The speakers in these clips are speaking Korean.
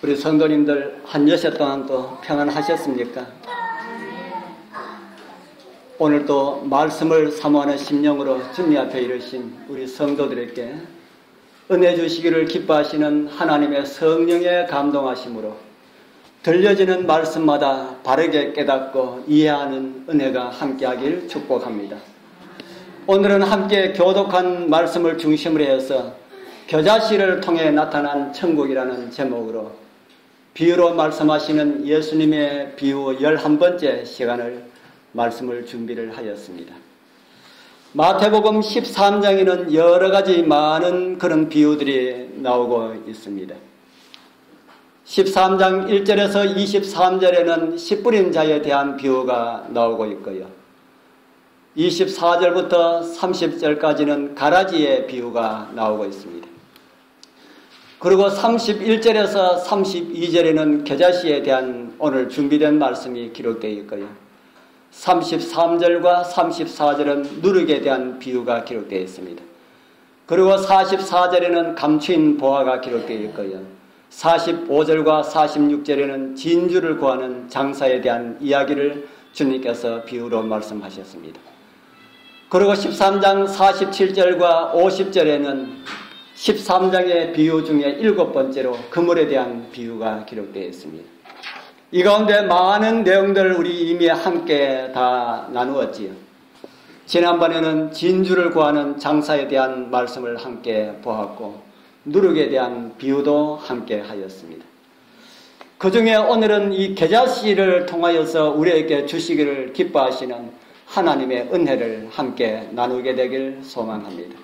우리 성도님들 한 여세 동안 또 평안하셨습니까? 오늘도 말씀을 사모하는 심령으로 주님 앞에 이르신 우리 성도들에게 은혜 주시기를 기뻐하시는 하나님의 성령의 감동하심으로 들려지는 말씀마다 바르게 깨닫고 이해하는 은혜가 함께하길 축복합니다. 오늘은 함께 교독한 말씀을 중심으로 해서 겨자씨를 통해 나타난 천국이라는 제목으로 비유로 말씀하시는 예수님의 비유 11번째 시간을 말씀을 준비를 하였습니다. 마태복음 13장에는 여러 가지 많은 그런 비유들이 나오고 있습니다. 13장 1절에서 23절에는 씨 뿌린 자에 대한 비유가 나오고 있고요. 24절부터 30절까지는 가라지의 비유가 나오고 있습니다. 그리고 31절에서 32절에는 겨자씨에 대한 오늘 준비된 말씀이 기록되어 있고요. 33절과 34절은 누룩에 대한 비유가 기록되어 있습니다. 그리고 44절에는 감추인 보화가 기록되어 있고요. 45절과 46절에는 진주를 구하는 장사에 대한 이야기를 주님께서 비유로 말씀하셨습니다. 그리고 13장 47절과 50절에는 13장의 비유 중에 7번째로 그물에 대한 비유가 기록되어 있습니다. 이 가운데 많은 내용들을 우리 이미 함께 다 나누었지요. 지난번에는 진주를 구하는 장사에 대한 말씀을 함께 보았고 누룩에 대한 비유도 함께 하였습니다. 그 중에 오늘은 이 겨자씨를 통하여서 우리에게 주시기를 기뻐하시는 하나님의 은혜를 함께 나누게 되길 소망합니다.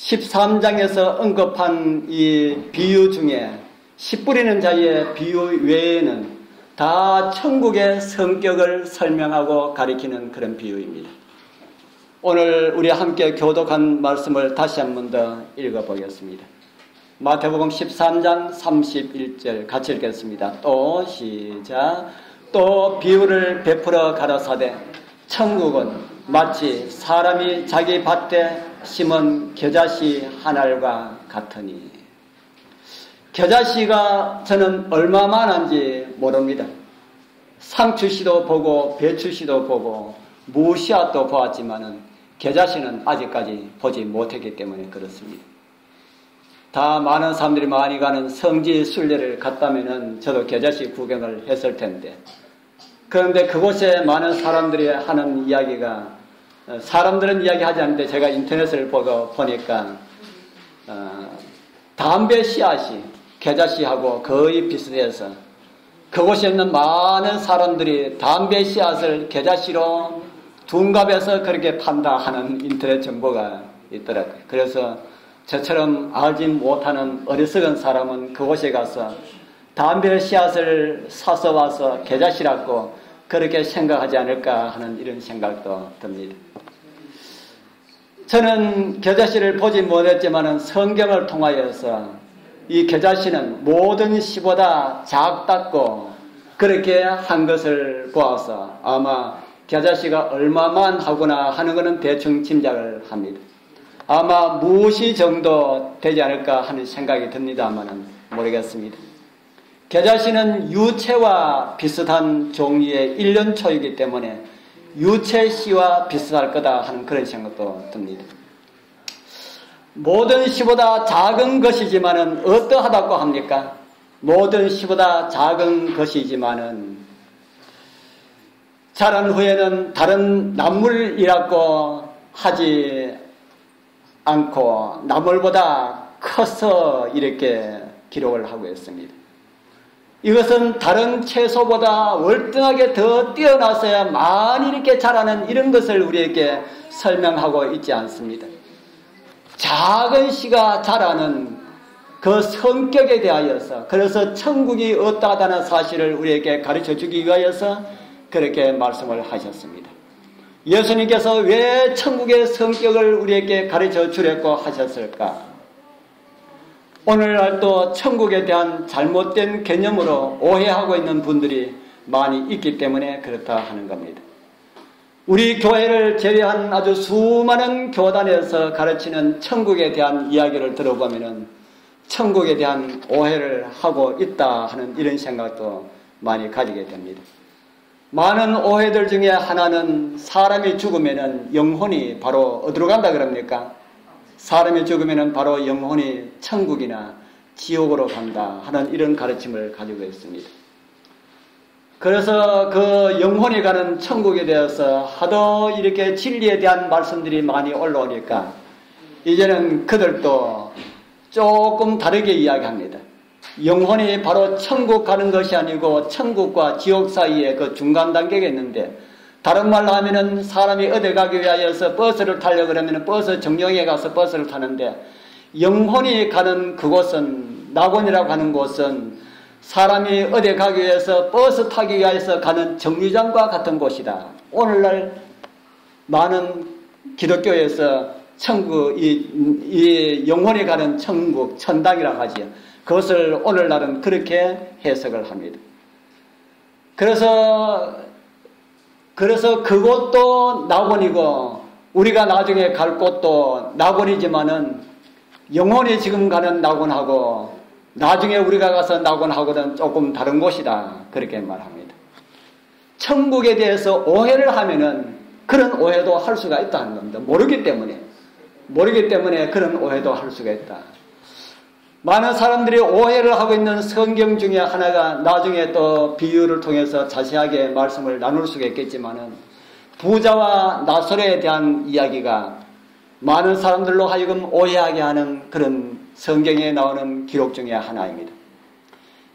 13장에서 언급한 이 비유 중에 씨 뿌리는 자의 비유 외에는 다 천국의 성격을 설명하고 가리키는 그런 비유입니다. 오늘 우리 함께 교독한 말씀을 다시 한 번 더 읽어보겠습니다. 마태복음 13장 31절 같이 읽겠습니다. 또 시작. 또 비유를 베풀어 가라사대 천국은 마치 사람이 자기 밭에 심은 겨자씨 한 알과 같으니. 겨자씨가 저는 얼마만한지 모릅니다. 상추씨도 보고 배추씨도 보고 무씨앗도 보았지만은 겨자씨는 아직까지 보지 못했기 때문에 그렇습니다. 다 많은 사람들이 많이 가는 성지 순례를 갔다면은 저도 겨자씨 구경을 했을 텐데, 그런데 그곳에 많은 사람들이 하는 이야기가, 사람들은 이야기하지 않는데 제가 인터넷을 보니까 담배 씨앗이 겨자씨하고 거의 비슷해서 그곳에 있는 많은 사람들이 담배 씨앗을 겨자씨로 둔갑해서 그렇게 판다 하는 인터넷 정보가 있더라고요. 그래서 저처럼 알지 못하는 어리석은 사람은 그곳에 가서 담배 씨앗을 사서 와서 겨자씨라고 그렇게 생각하지 않을까 하는 이런 생각도 듭니다. 저는 겨자씨를 보지 못했지만 성경을 통하여서 이 겨자씨는 모든 씨보다 작다고 그렇게 한 것을 보아서 아마 겨자씨가 얼마만 하구나 하는 것은 대충 짐작을 합니다. 아마 무시 정도 되지 않을까 하는 생각이 듭니다만은 모르겠습니다. 겨자씨는 유채와 비슷한 종류의 1년초이기 때문에 유채씨와 비슷할 거다 하는 그런 생각도 듭니다. 모든 씨보다 작은 것이지만은 어떠하다고 합니까? 모든 씨보다 작은 것이지만은 자란 후에는 다른 나물이라고 하지 않고 나물보다 커서 이렇게 기록을 하고 있습니다. 이것은 다른 채소보다 월등하게 더 뛰어나서야 많이 이렇게 자라는 이런 것을 우리에게 설명하고 있지 않습니다. 작은 씨가 자라는 그 성격에 대하여서, 그래서 천국이 어떠하다는 사실을 우리에게 가르쳐 주기 위하여서 그렇게 말씀을 하셨습니다. 예수님께서 왜 천국의 성격을 우리에게 가르쳐 주려고 하셨을까? 오늘날 또 천국에 대한 잘못된 개념으로 오해하고 있는 분들이 많이 있기 때문에 그렇다 하는 겁니다. 우리 교회를 제외한 아주 수많은 교단에서 가르치는 천국에 대한 이야기를 들어보면은 천국에 대한 오해를 하고 있다 하는 이런 생각도 많이 가지게 됩니다. 많은 오해들 중에 하나는 사람이 죽으면은 영혼이 바로 어디로 간다 그럽니까? 사람이 죽으면은 바로 영혼이 천국이나 지옥으로 간다 하는 이런 가르침을 가지고 있습니다. 그래서 그 영혼이 가는 천국에 대해서 하도 이렇게 진리에 대한 말씀들이 많이 올라오니까 이제는 그들도 조금 다르게 이야기합니다. 영혼이 바로 천국 가는 것이 아니고 천국과 지옥 사이에 그 중간 단계가 있는데, 다른 말로 하면은 사람이 어디 가기 위하여서 버스를 타려고 그러면 버스 정류장에 가서 버스를 타는데, 영혼이 가는 그곳은, 낙원이라고 하는 곳은 사람이 어디 가기 위해서 버스 타기 위해서 가는 정류장과 같은 곳이다. 오늘날 많은 기독교에서 천국, 이 영혼이 가는 천국, 천당이라고 하지요. 그것을 오늘날은 그렇게 해석을 합니다. 그래서 그곳도 낙원이고 우리가 나중에 갈 곳도 낙원이지만은 영혼이 지금 가는 낙원하고 나중에 우리가 가서 낙원하고는 조금 다른 곳이다. 그렇게 말합니다. 천국에 대해서 오해를 하면은 그런 오해도 할 수가 있다는 겁니다. 모르기 때문에 그런 오해도 할 수가 있다. 많은 사람들이 오해를 하고 있는 성경 중에 하나가 나중에 또 비유를 통해서 자세하게 말씀을 나눌 수가 있겠지만은 부자와 나사로에 대한 이야기가 많은 사람들로 하여금 오해하게 하는 그런 성경에 나오는 기록 중에 하나입니다.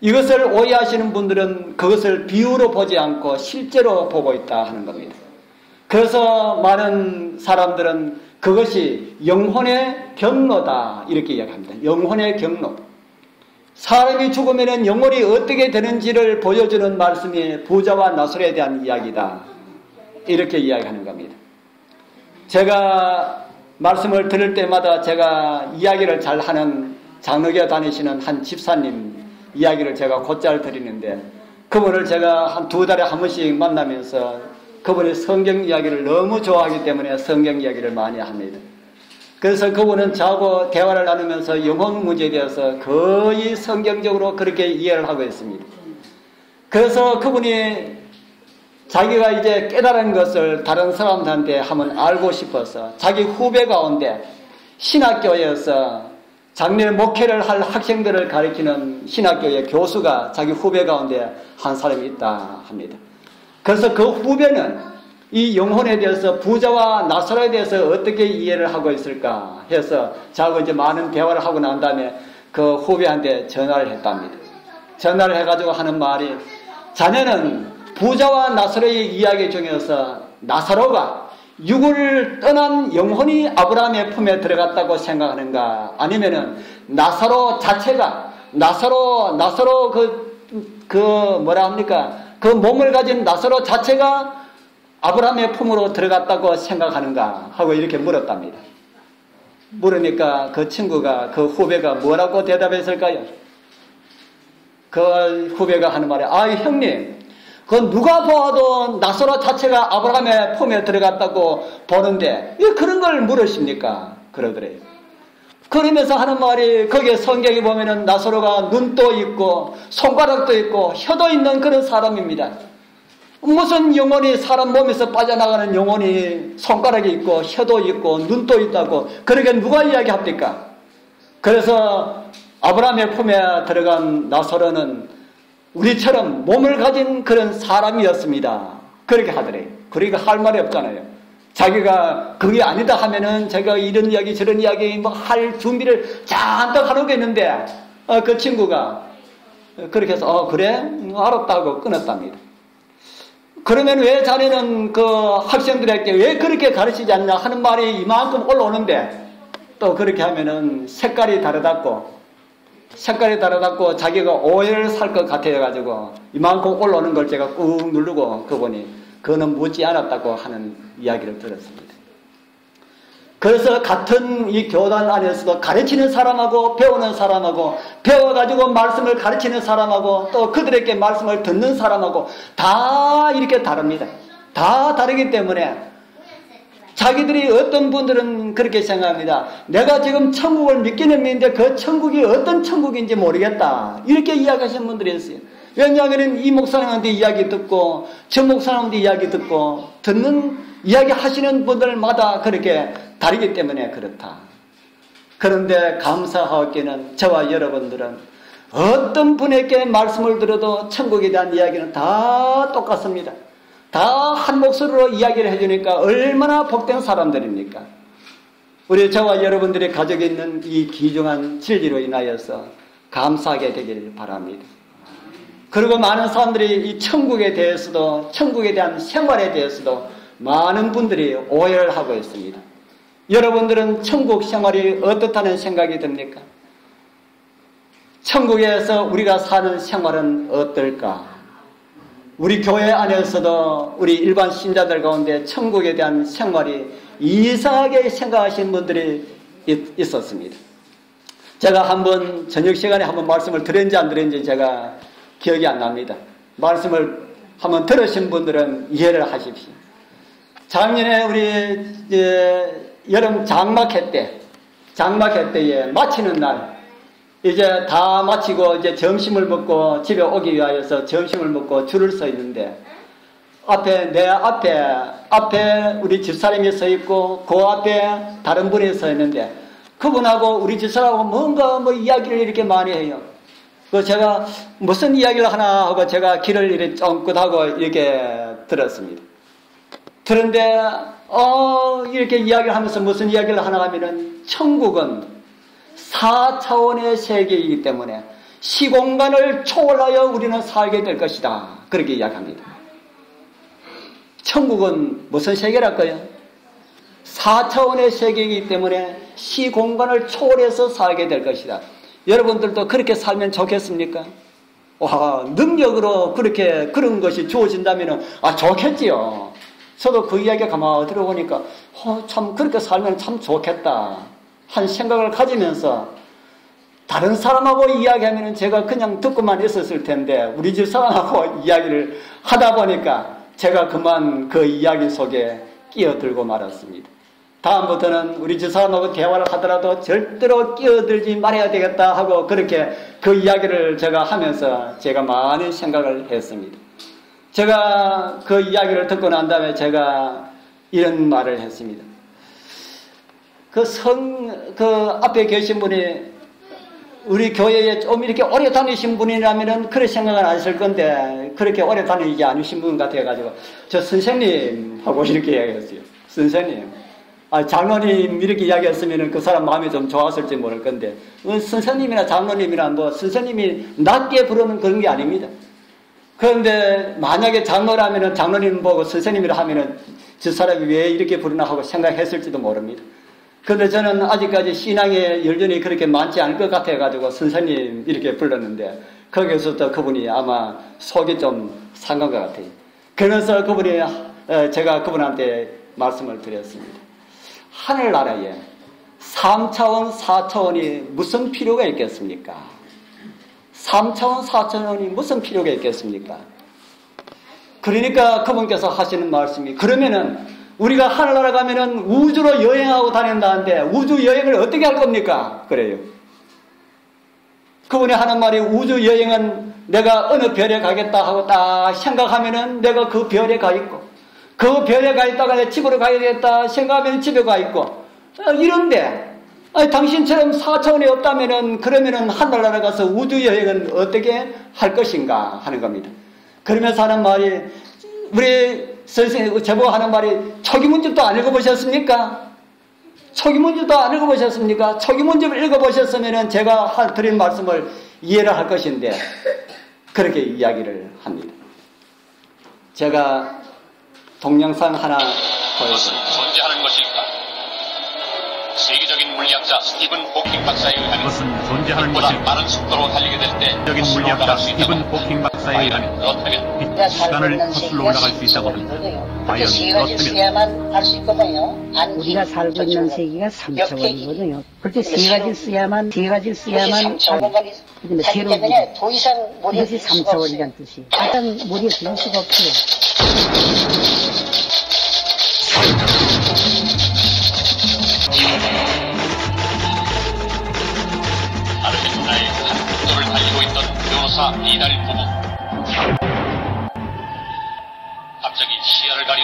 이것을 오해하시는 분들은 그것을 비유로 보지 않고 실제로 보고 있다 하는 겁니다. 그래서 많은 사람들은 그것이 영혼의 경로다 이렇게 이야기합니다. 영혼의 경로. 사람이 죽으면 영혼이 어떻게 되는지를 보여주는 말씀이 부자와 나사로에 대한 이야기다 이렇게 이야기하는 겁니다. 제가 말씀을 들을 때마다 제가 이야기를 잘하는 장로교 다니시는 한 집사님 이야기를 제가 곧잘 드리는데, 그분을 제가 한 2달에 한 번씩 만나면서 그분이 성경 이야기를 너무 좋아하기 때문에 성경 이야기를 많이 합니다. 그래서 그분은 저하고 대화를 나누면서 영혼 문제에 대해서 거의 성경적으로 그렇게 이해를 하고 있습니다. 그래서 그분이 자기가 이제 깨달은 것을 다른 사람들한테 한번 알고 싶어서 자기 후배 가운데 신학교에서 장례 목회를 할 학생들을 가르치는 신학교의 교수가 자기 후배 가운데 한 사람이 있다 합니다. 그래서 그 후배는 이 영혼에 대해서 부자와 나사로에 대해서 어떻게 이해를 하고 있을까 해서 저하고 이제 많은 대화를 하고 난 다음에 그 후배한테 전화를 했답니다. 전화를 해가지고 하는 말이, 자네는 부자와 나사로의 이야기 중에서 나사로가 육을 떠난 영혼이 아브라함의 품에 들어갔다고 생각하는가, 아니면은 나사로 자체가 나사로 그 뭐라 합니까? 그 몸을 가진 나사로 자체가 아브라함의 품으로 들어갔다고 생각하는가 하고 이렇게 물었답니다. 물으니까 그 친구가, 그 후배가 뭐라고 대답했을까요? 그 후배가 하는 말이, 형님, 그 누가 보아도 나사로 자체가 아브라함의 품에 들어갔다고 보는데 왜 그런 걸 물으십니까? 그러더래요. 그러면서 하는 말이, 거기에 성경에 보면은 나사로가 눈도 있고 손가락도 있고 혀도 있는 그런 사람입니다. 무슨 영혼이, 사람 몸에서 빠져나가는 영혼이 손가락이 있고 혀도 있고 눈도 있다고 그렇게 누가 이야기합니까? 그래서 아브라함의 품에 들어간 나사로는 우리처럼 몸을 가진 그런 사람이었습니다. 그렇게 하더래요. 그러니까 할 말이 없잖아요. 자기가 그게 아니다 하면은 제가 이런 이야기 저런 이야기 뭐 할 준비를 잔뜩 하려고 했는데 그 친구가 그렇게 해서 그래? 알았다고 끊었답니다. 그러면 왜 자네는 그 학생들에게 왜 그렇게 가르치지 않냐 하는 말이 이만큼 올라오는데, 또 그렇게 하면은 색깔이 다르다고 자기가 오해를 살 것 같아가지고 이만큼 올라오는 걸 제가 꾹 누르고 그분이 그거는 묻지 않았다고 하는 이야기를 들었습니다. 그래서 같은 이 교단 안에서도 가르치는 사람하고 배우는 사람하고 배워가지고 말씀을 가르치는 사람하고 또 그들에게 말씀을 듣는 사람하고 다 이렇게 다릅니다. 다 다르기 때문에 자기들이 어떤 분들은 그렇게 생각합니다. 내가 지금 천국을 믿기는 믿는데 그 천국이 어떤 천국인지 모르겠다. 이렇게 이야기하시는 분들이 있어요. 왜냐하면 이 목사님한테 이야기 듣고 저 목사님한테 이야기 듣고 듣는 이야기 하시는 분들마다 그렇게 다르기 때문에 그렇다. 그런데 감사하게는 저와 여러분들은 어떤 분에게 말씀을 들어도 천국에 대한 이야기는 다 똑같습니다. 다 한 목소리로 이야기를 해주니까 얼마나 복된 사람들입니까? 우리 저와 여러분들의 가족에 있는 이 귀중한 진리로 인하여서 감사하게 되기를 바랍니다. 그리고 많은 사람들이 이 천국에 대해서도 천국에 대한 생활에 대해서도 많은 분들이 오해를 하고 있습니다. 여러분들은 천국 생활이 어떻다는 생각이 듭니까? 천국에서 우리가 사는 생활은 어떨까? 우리 교회 안에서도 우리 일반 신자들 가운데 천국에 대한 생활이 이상하게 생각하시는 분들이 있었습니다. 제가 한번 저녁 시간에 한번 말씀을 드렸는지 안 드렸는지 제가 기억이 안 납니다. 말씀을 한번 들으신 분들은 이해를 하십시오. 작년에 우리 여름 장막회 때에 마치는 날 이제 다 마치고 이제 점심을 먹고 집에 오기 위하여서 점심을 먹고 줄을 서 있는데 내 앞에 우리 집사람이 서 있고 그 앞에 다른 분이 서 있는데 그분하고 우리 집사람하고 뭔가 이야기를 이렇게 많이 해요. 그 제가 무슨 이야기를 하나 하고 제가 귀를 이렇게 쫑긋하고 이렇게 들었습니다. 그런데 이렇게 이야기를 하면서 무슨 이야기를 하나 하면은 천국은 4차원의 세계이기 때문에 시공간을 초월하여 우리는 살게 될 것이다. 그렇게 이야기합니다. 천국은 무슨 세계랄까요? 4차원의 세계이기 때문에 시공간을 초월해서 살게 될 것이다. 여러분들도 그렇게 살면 좋겠습니까? 와, 능력으로 그런 것이 주어진다면 좋겠지요. 저도 그 이야기 가만히 들어보니까 참 그렇게 살면 참 좋겠다 한 생각을 가지면서 다른 사람하고 이야기하면 제가 그냥 듣고만 있었을 텐데 우리 집 사람하고 이야기를 하다 보니까 제가 그만 그 이야기 속에 끼어들고 말았습니다. 다음부터는 우리 집 사람하고 대화를 하더라도 절대로 끼어들지 말아야 되겠다 하고 그렇게 그 이야기를 제가 하면서 제가 많은 생각을 했습니다. 제가 그 이야기를 듣고 난 다음에 제가 이런 말을 했습니다. 그 앞에 계신 분이 우리 교회에 좀 이렇게 오래 다니신 분이라면은 그런 생각은 안 했을 건데 그렇게 오래 다니지 않으신 분 같아가지고 저 선생님 하고 이렇게 이야기했어요. 선생님. 장로님 이렇게 이야기했으면은 그 사람 마음이 좀 좋았을지 모를 건데 선생님이나 장로님이나 선생님이 낮게 부르는 그런 게 아닙니다. 그런데 만약에 장로라면은 장로님 보고 선생님이라 하면은 저 사람이 왜 이렇게 부르나 하고 생각했을지도 모릅니다. 그런데 저는 아직까지 신앙의 열전이 그렇게 많지 않을 것 같아가지고 선생님 이렇게 불렀는데 거기서부터 그분이 아마 속이 좀 상한 것 같아요. 그러면서 제가 그분한테 말씀을 드렸습니다. 하늘나라에 3차원, 4차원이 무슨 필요가 있겠습니까? 3차원, 4차원이 무슨 필요가 있겠습니까? 그러니까 그분께서 하시는 말씀이 그러면은 우리가 하늘나라 가면은 우주로 여행하고 다닌다는데 우주 여행을 어떻게 할 겁니까? 그래요. 그분이 하는 말이 우주 여행은 내가 어느 별에 가겠다 하고 딱 생각하면은 내가 그 별에 가 있고 그 별에 가 있다가 내 집으로 가야겠다 생각하면 집에 가 있고 이런데 당신처럼 4차원이 없다면은 그러면은 하늘나라 가서 우주 여행은 어떻게 할 것인가 하는 겁니다. 그러면서 하는 말이 우리 선생님 제보가 하는 말이 초기문집도 안 읽어보셨습니까? 초기문집도 안 읽어보셨습니까? 초기문집을 읽어보셨으면 제가 드린 말씀을 이해를 할 것인데 그렇게 이야기를 합니다. 제가 동영상 하나 보여드릴게요. 존재하는 것일까? 세계적인 물리학자 스티븐 호킹 박사에 의하면 그것은 존재하는 것일까? 빠른 속도로 달리게 될 때 세계적인 물리학자 스티븐 호킹 박사에 의하면 빛이 시간을 거슬러 올라갈 수 있다고 합니다. 과연 그렇다면 할 수 있거든요. 우리가 살고 있는 세계가 3차원이거든요. 그렇게 세 가지를 써야만 그다음에 새로운 더 이상 이것이 3차원이라는 뜻이. 일단 머리에 들 수가 없어요.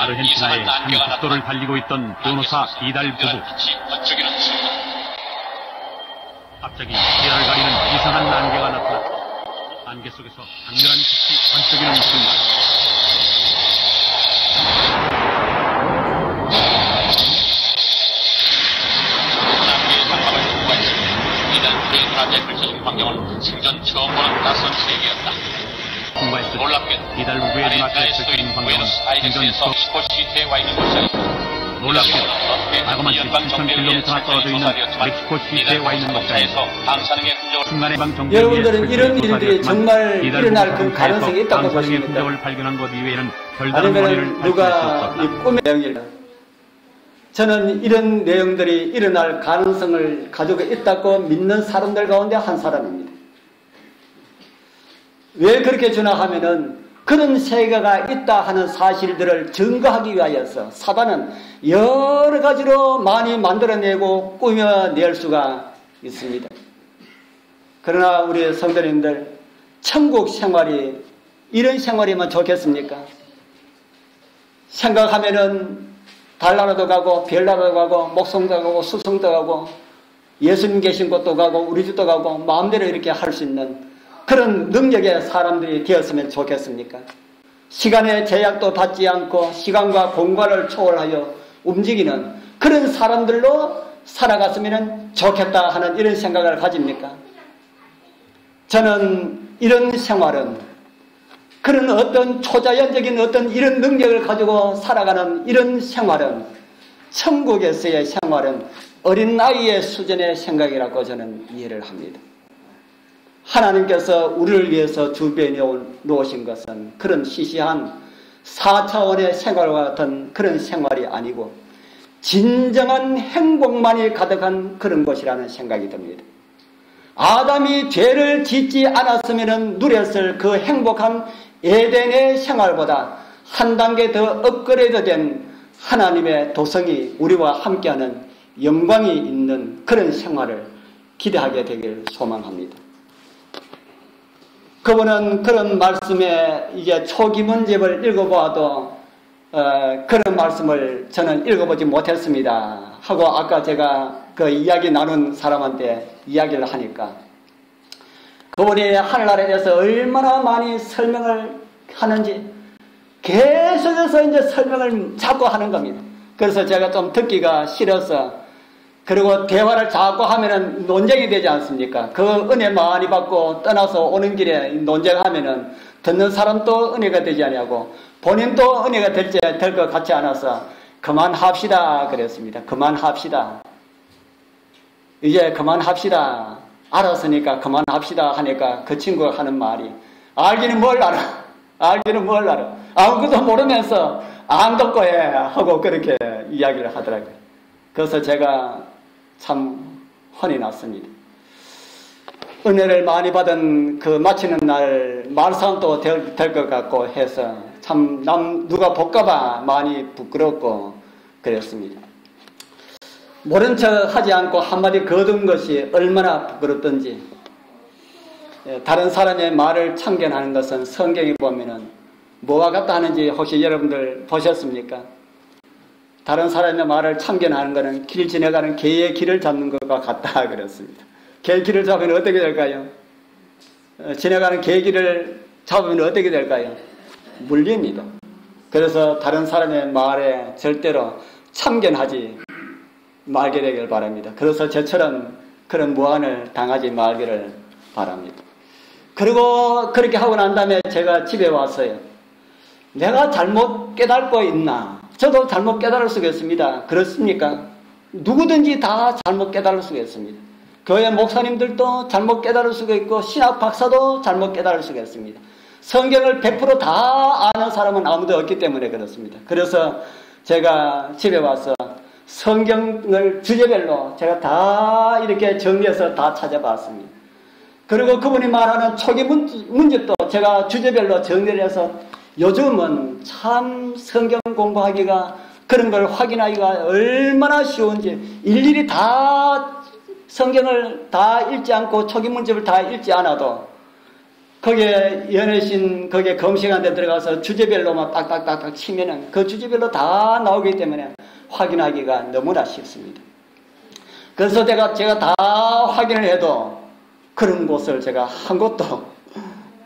아르헨티나의 한 국도를 달리고 있던 변호사 이달 부부. 갑자기 시야를 가리는 이상한 안개가 나타났다. 안개 속에서 강렬한 빛이 번쩍이는 순간 남계의 장막을 통과했습니다. 이달 부부의 눈앞에 펼쳐진 광경은 생전 처음 보는 낯선 세계였다. 통과했을 놀랍게도 때 이달 부부의 눈앞에 아르헨티나의 펼쳐진 수도인 광경은 생전 부에노스아이레스에서 처음 멕시코시티에 와 있는 곳이다. 놀랍게도 자그마치 3,000km 떨어져 있는 멕시코시티에 와 있는 곳에서 순간의 방 정부 여러분들은 이런 일들이 정말 일어날 그 가능성이 있다고 보십니까? 흔적을 발견한 것 이외에는 별다른 원인을 아니면 밝힐 수 누가 없었다. 이 꿈의 내용이다. 저는 이런 내용들이 일어날 가능성을 가지고 있다고 믿는 사람들 가운데 한 사람입니다. 왜 그렇게 주나하면은 그런 세계가 있다 하는 사실들을 증거하기 위하여서 사단은 여러 가지로 많이 만들어내고 꾸며낼 수가 있습니다. 그러나 우리 성도님들, 천국 생활이 이런 생활이면 좋겠습니까? 생각하면은 달나라도 가고 별나라도 가고 목성도 가고 수성도 가고 예수님 계신 곳도 가고 우리 집도 가고 마음대로 이렇게 할 수 있는 그런 능력의 사람들이 되었으면 좋겠습니까? 시간의 제약도 받지 않고 시간과 공간을 초월하여 움직이는 그런 사람들로 살아갔으면 좋겠다 하는 이런 생각을 가집니까? 저는 이런 생활은 그런 어떤 초자연적인 어떤 이런 능력을 가지고 살아가는 이런 생활은 천국에서의 생활은 어린아이의 수준의 생각이라고 저는 이해를 합니다. 하나님께서 우리를 위해서 준비해 놓으신 것은 그런 시시한 4차원의 생활과 같은 그런 생활이 아니고 진정한 행복만이 가득한 그런 것이라는 생각이 듭니다. 아담이 죄를 짓지 않았으면 누렸을 그 행복한 에덴의 생활보다 한 단계 더 업그레이드된 하나님의 도성이 우리와 함께하는 영광이 있는 그런 생활을 기대하게 되길 소망합니다. 그분은 그런 말씀에 이제 초기문집을 읽어보아도 그런 말씀을 저는 읽어보지 못했습니다 하고 아까 제가 그 이야기 나눈 사람한테 이야기를 하니까 그분이 하늘나라에 대해서 얼마나 많이 설명을 하는지 계속해서 이제 설명을 자꾸 하는 겁니다. 그래서 제가 좀 듣기가 싫어서 그리고 대화를 자꾸 하면은 논쟁이 되지 않습니까? 그 은혜 많이 받고 떠나서 오는 길에 논쟁하면은 듣는 사람도 은혜가 되지 않냐고 본인도 은혜가 될 것 같지 않아서 그만합시다 그랬습니다. 그만합시다. 이제 그만합시다. 알았으니까 그만합시다 하니까 그 친구가 하는 말이 알기는 뭘 알아? 알기는 뭘 알아? 아무것도 모르면서 안 듣고 해 하고 그렇게 이야기를 하더라고요. 그래서 제가 참 혼이 났습니다. 은혜를 많이 받은 그 마치는 날 말싸움도 될 것 같고 해서 참 누가 볼까봐 많이 부끄럽고 그랬습니다. 모른 척 하지 않고 한마디 거둔 것이 얼마나 부끄럽던지 다른 사람의 말을 참견하는 것은 성경에 보면은 뭐와 같다 하는지 혹시 여러분들 보셨습니까? 다른 사람의 말을 참견하는 것은 길 지나가는 개의 길을 잡는 것과 같다 그랬습니다. 개의 길을 잡으면 어떻게 될까요? 지나가는 개의 길을 잡으면 어떻게 될까요? 물립니다. 그래서 다른 사람의 말에 절대로 참견하지 말게 되길 바랍니다. 그래서 저처럼 그런 무안을 당하지 말기를 바랍니다. 그리고 그렇게 하고 난 다음에 제가 집에 왔어요. 내가 잘못 깨닫고 있나? 저도 잘못 깨달을 수가 있습니다. 그렇습니까? 누구든지 다 잘못 깨달을 수가 있습니다. 교회 목사님들도 잘못 깨달을 수가 있고 신학 박사도 잘못 깨달을 수가 있습니다. 성경을 100% 다 아는 사람은 아무도 없기 때문에 그렇습니다. 그래서 제가 집에 와서 성경을 주제별로 제가 다 이렇게 정리해서 다 찾아봤습니다. 그리고 그분이 말하는 초기 문집도 제가 주제별로 정리를 해서 요즘은 참 성경 공부하기가 그런 걸 확인하기가 얼마나 쉬운지 일일이 다 성경을 다 읽지 않고 초기 문집을 다 읽지 않아도 거기에 연애신 거기에 검색한 데 들어가서 주제별로만 딱딱딱딱 치면은 그 주제별로 다 나오기 때문에 확인하기가 너무나 쉽습니다. 그래서 제가 다 확인을 해도 그런 곳을 제가 한 곳도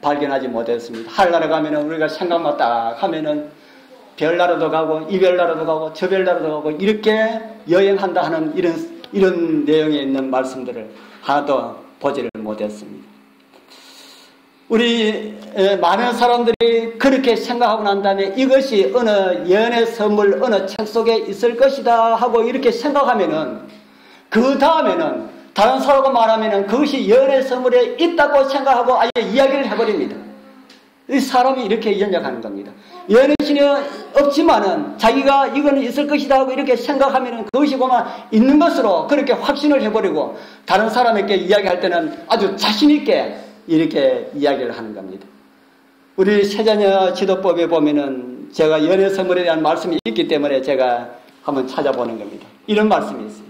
발견하지 못했습니다. 하늘나라 가면은 우리가 생각만 딱 하면은 별나라도 가고 이 별나라도 가고 저 별나라도 가고 이렇게 여행한다 하는 이런 내용에 있는 말씀들을 하나도 보지를 못했습니다. 우리 많은 사람들이 그렇게 생각하고 난 다음에 이것이 어느 연애 선물 어느 책 속에 있을 것이다 하고 이렇게 생각하면은 그 다음에는 다른 사람과 말하면은 그것이 연애 선물에 있다고 생각하고 아예 이야기를 해버립니다. 이 사람이 이렇게 연약하는 겁니다. 연애신이 없지만은 자기가 이거는 있을 것이다 하고 이렇게 생각하면은 그것이 보면 있는 것으로 그렇게 확신을 해버리고 다른 사람에게 이야기할 때는 아주 자신있게 이렇게 이야기를 하는 겁니다. 우리 세자녀 지도법에 보면은 제가 연애 선물에 대한 말씀이 있기 때문에 제가 한번 찾아보는 겁니다. 이런 말씀이 있어요.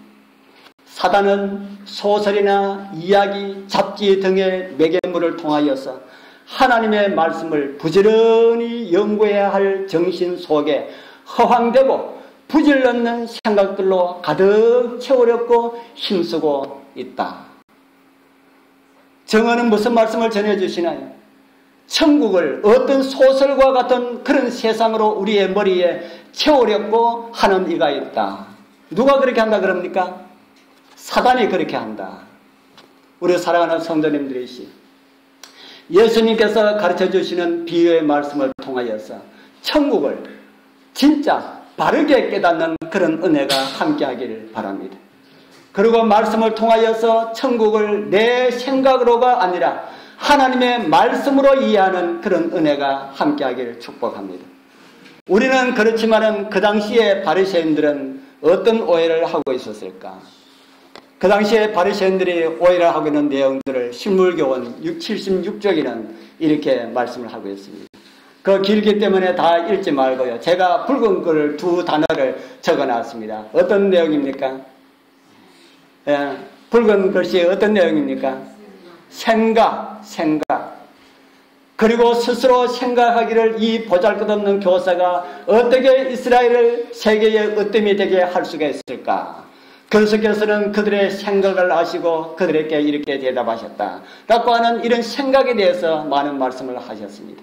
사단은 소설이나 이야기, 잡지 등의 매개물을 통하여서 하나님의 말씀을 부지런히 연구해야 할 정신 속에 허황되고 부질없는 생각들로 가득 채우려고 힘쓰고 있다. 정언은 무슨 말씀을 전해주시나요? 천국을 어떤 소설과 같은 그런 세상으로 우리의 머리에 채우려고 하는 이가 있다. 누가 그렇게 한다 그럽니까? 사단이 그렇게 한다. 우리 사랑하는 성도님들이시 예수님께서 가르쳐주시는 비유의 말씀을 통하여서 천국을 진짜 바르게 깨닫는 그런 은혜가 함께하기를 바랍니다. 그리고 말씀을 통하여서 천국을 내 생각으로가 아니라 하나님의 말씀으로 이해하는 그런 은혜가 함께하기를 축복합니다. 우리는 그렇지만은 그 당시에 바리새인들은 어떤 오해를 하고 있었을까? 그 당시에 바리새인들이 오해를 하고 있는 내용들을 신물교원 76쪽에는 이렇게 말씀을 하고 있습니다. 그 길기 때문에 다 읽지 말고요. 제가 붉은 글 두 단어를 적어놨습니다. 어떤 내용입니까? 예, 붉은 글씨 어떤 내용입니까? 생각. 그리고 스스로 생각하기를 이 보잘것없는 교사가 어떻게 이스라엘을 세계의 으뜸이 되게 할 수가 있을까? 계속해서는 그들의 생각을 아시고 그들에게 이렇게 대답하셨다 라고 하는 이런 생각에 대해서 많은 말씀을 하셨습니다.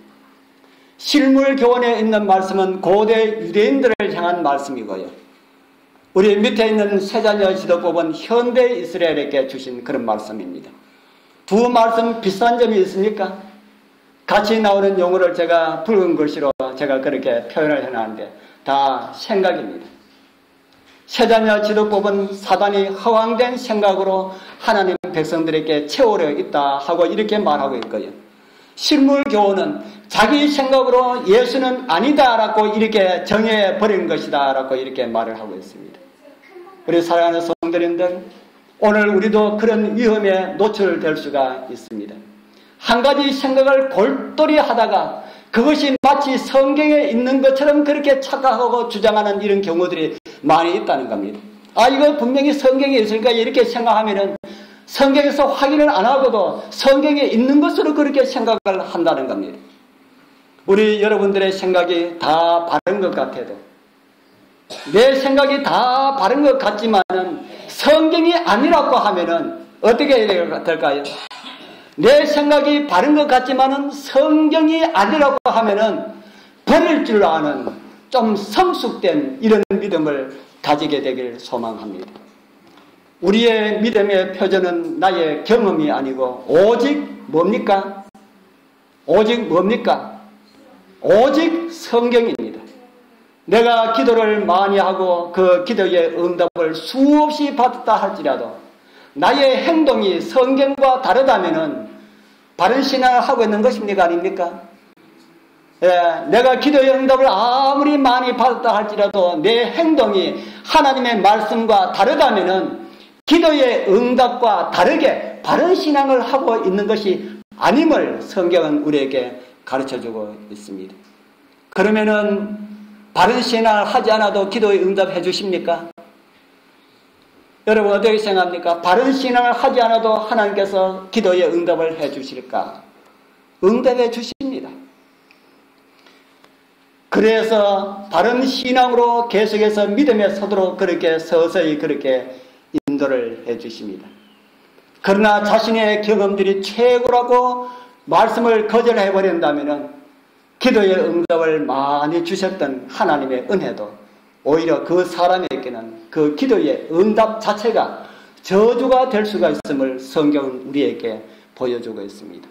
실물교원에 있는 말씀은 고대 유대인들을 향한 말씀이고요. 우리 밑에 있는 세자녀 지도법은 현대 이스라엘에게 주신 그런 말씀입니다. 두 말씀 비슷한 점이 있습니까? 같이 나오는 용어를 제가 붉은 글씨로 제가 그렇게 표현을 해놨는데 다 생각입니다. 세자녀 지도법은 사단이 허황된 생각으로 하나님 백성들에게 채우려 있다 하고 이렇게 말하고 있고요. 실물교훈은 자기 생각으로 예수는 아니다라고 이렇게 정해버린 것이다라고 이렇게 말을 하고 있습니다. 우리 사랑하는 성도님들, 오늘 우리도 그런 위험에 노출될 수가 있습니다. 한 가지 생각을 골똘히 하다가 그것이 마치 성경에 있는 것처럼 그렇게 착각하고 주장하는 이런 경우들이 많이 있다는 겁니다. 아, 이거 분명히 성경에 있으니까 이렇게 생각하면은 성경에서 확인을 안 하고도 성경에 있는 것으로 그렇게 생각을 한다는 겁니다. 우리 여러분들의 생각이 다 바른 것 같아도 내 생각이 다 바른 것 같지만은 성경이 아니라고 하면은 어떻게 될까요? 내 생각이 바른 것 같지만은 성경이 아니라고 하면은 버릴 줄 아는 좀 성숙된 이런 믿음을 가지게 되길 소망합니다. 우리의 믿음의 표준은 나의 경험이 아니고 오직 뭡니까? 오직 뭡니까? 오직 성경입니다. 내가 기도를 많이 하고 그 기도의 응답을 수없이 받았다 할지라도 나의 행동이 성경과 다르다면은 바른 신앙을 하고 있는 것입니까? 아닙니까? 예, 내가 기도의 응답을 아무리 많이 받았다 할지라도 내 행동이 하나님의 말씀과 다르다면은 기도의 응답과 다르게 바른 신앙을 하고 있는 것이 아님을 성경은 우리에게 가르쳐주고 있습니다. 그러면은 바른 신앙을 하지 않아도 기도의 응답해 주십니까? 여러분 어떻게 생각합니까? 바른 신앙을 하지 않아도 하나님께서 기도의 응답을 해 주실까? 응답해 주십니다. 그래서 바른 신앙으로 계속해서 믿음에 서도록 그렇게 서서히 그렇게 인도를 해 주십니다. 그러나 자신의 경험들이 최고라고 말씀을 거절해 버린다면 기도의 응답을 많이 주셨던 하나님의 은혜도 오히려 그 사람에게는 그 기도의 응답 자체가 저주가 될 수가 있음을 성경은 우리에게 보여주고 있습니다.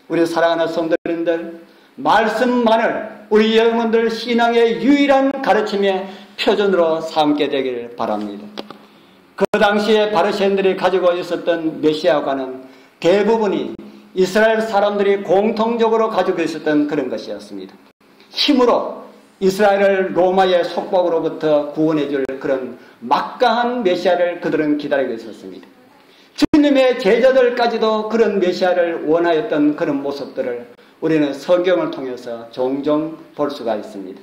우리 사랑하는 성도님들, 말씀만을 우리 여러분들 신앙의 유일한 가르침의 표준으로 삼게 되길 바랍니다. 그 당시에 바리새인들이 가지고 있었던 메시아관은 대부분이 이스라엘 사람들이 공통적으로 가지고 있었던 그런 것이었습니다. 힘으로 이스라엘을 로마의 속박으로부터 구원해 줄 그런 막강한 메시아를 그들은 기다리고 있었습니다. 주님의 제자들까지도 그런 메시아를 원하였던 그런 모습들을 우리는 성경을 통해서 종종 볼 수가 있습니다.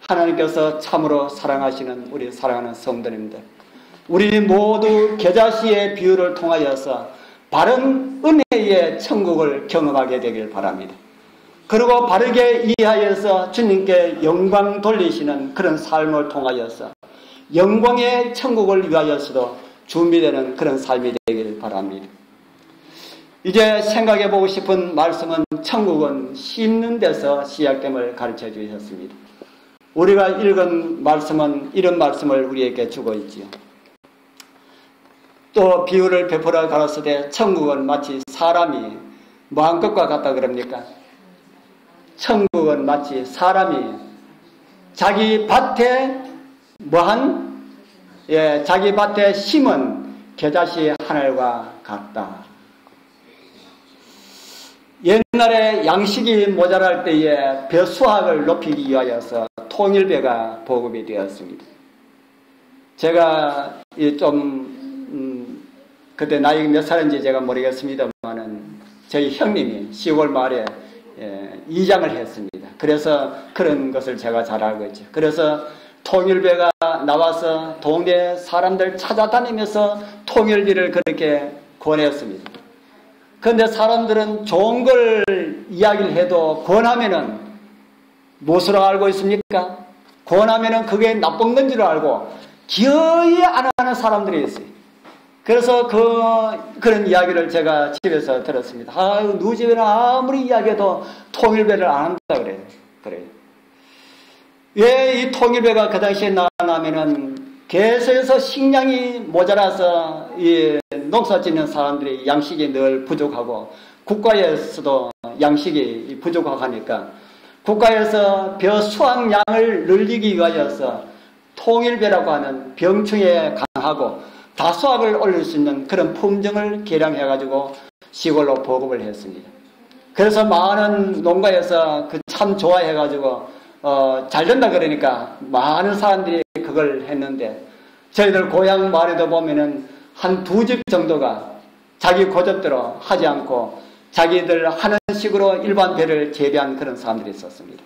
하나님께서 참으로 사랑하시는 우리 사랑하는 성도님들, 우리 모두 겨자씨의 비유를 통하여서 바른 은혜의 천국을 경험하게 되길 바랍니다. 그리고 바르게 이해하여서 주님께 영광 돌리시는 그런 삶을 통하여서 영광의 천국을 위하여서도 준비되는 그런 삶이 되길 바랍니다. 이제 생각해 보고 싶은 말씀은 천국은 씹는 데서 시작됨을 가르쳐 주셨습니다. 우리가 읽은 말씀은 이런 말씀을 우리에게 주고 있지요. 또 비유를 베풀어 가라사대 천국은 마치 사람이 뭐한 것과 같다 그럽니까? 천국은 마치 사람이 자기 밭에 자기 밭에 심은 겨자씨 하늘과 같다. 옛날에 양식이 모자랄 때에 배 수확을 높이기 위하여서 통일배가 보급이 되었습니다. 제가 그때 나이 몇 살인지 제가 모르겠습니다만은 저희 형님이 10월 말에 이장을 했습니다. 그래서 그런 것을 제가 잘 알고 있죠. 그래서 통일배가 나와서 동네 사람들 찾아다니면서 통일비를 그렇게 권했습니다. 그런데 사람들은 좋은 걸 이야기를 해도 권하면은 무엇으로 알고 있습니까? 권하면은 그게 나쁜 건 줄 알고 기어이 안 하는 사람들이 있어요. 그래서 그런 이야기를 제가 집에서 들었습니다. 누구 집에는 아무리 이야기해도 통일배를 안 한다 그래요. 왜 이 통일배가 그 당시에 나면은 계속해서 식량이 모자라서 이 농사 짓는 사람들이 양식이 늘 부족하고 국가에서도 양식이 부족하니까 국가에서 벼 수확량을 늘리기 위하여서 통일배라고 하는 병충해에 강하고 다수확을 올릴 수 있는 그런 품종을 개량해가지고 시골로 보급을 했습니다. 그래서 많은 농가에서 참 좋아해가지고 잘 된다 그러니까 많은 사람들이 그걸 했는데 저희들 고향 마을에도 보면은 한 2집 정도가 자기 고집대로 하지 않고 자기들 하는 식으로 일반 배를 재배한 그런 사람들이 있었습니다.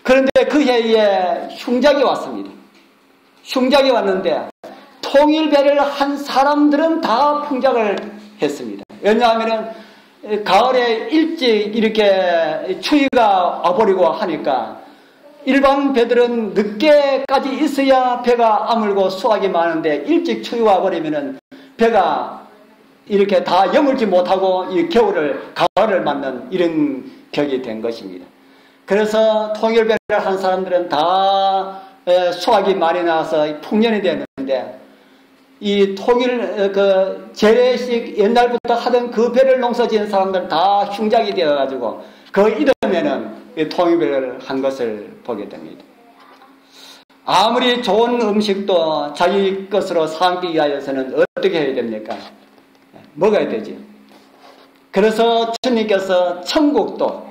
그런데 그 해에 흉작이 왔습니다. 흉작이 왔는데 통일배를 한 사람들은 다 풍작을 했습니다. 왜냐하면 가을에 일찍 이렇게 추위가 와버리고 하니까 일반 배들은 늦게까지 있어야 배가 아물고 수확이 많은데 일찍 추위가 와버리면 배가 이렇게 다 여물지 못하고 이 가을을 맞는 이런 격이 된 것입니다. 그래서 통일배를 한 사람들은 다 수확이 많이 나와서 풍년이 되는데 이 재래식 옛날부터 하던 그 배를 농사 지은 사람들은 다 흉작이 되어가지고 그 이듬해는 이 통일배를 한 것을 보게 됩니다. 아무리 좋은 음식도 자기 것으로 삼기 위하여서는 어떻게 해야 됩니까? 먹어야 되지. 그래서 주님께서 천국도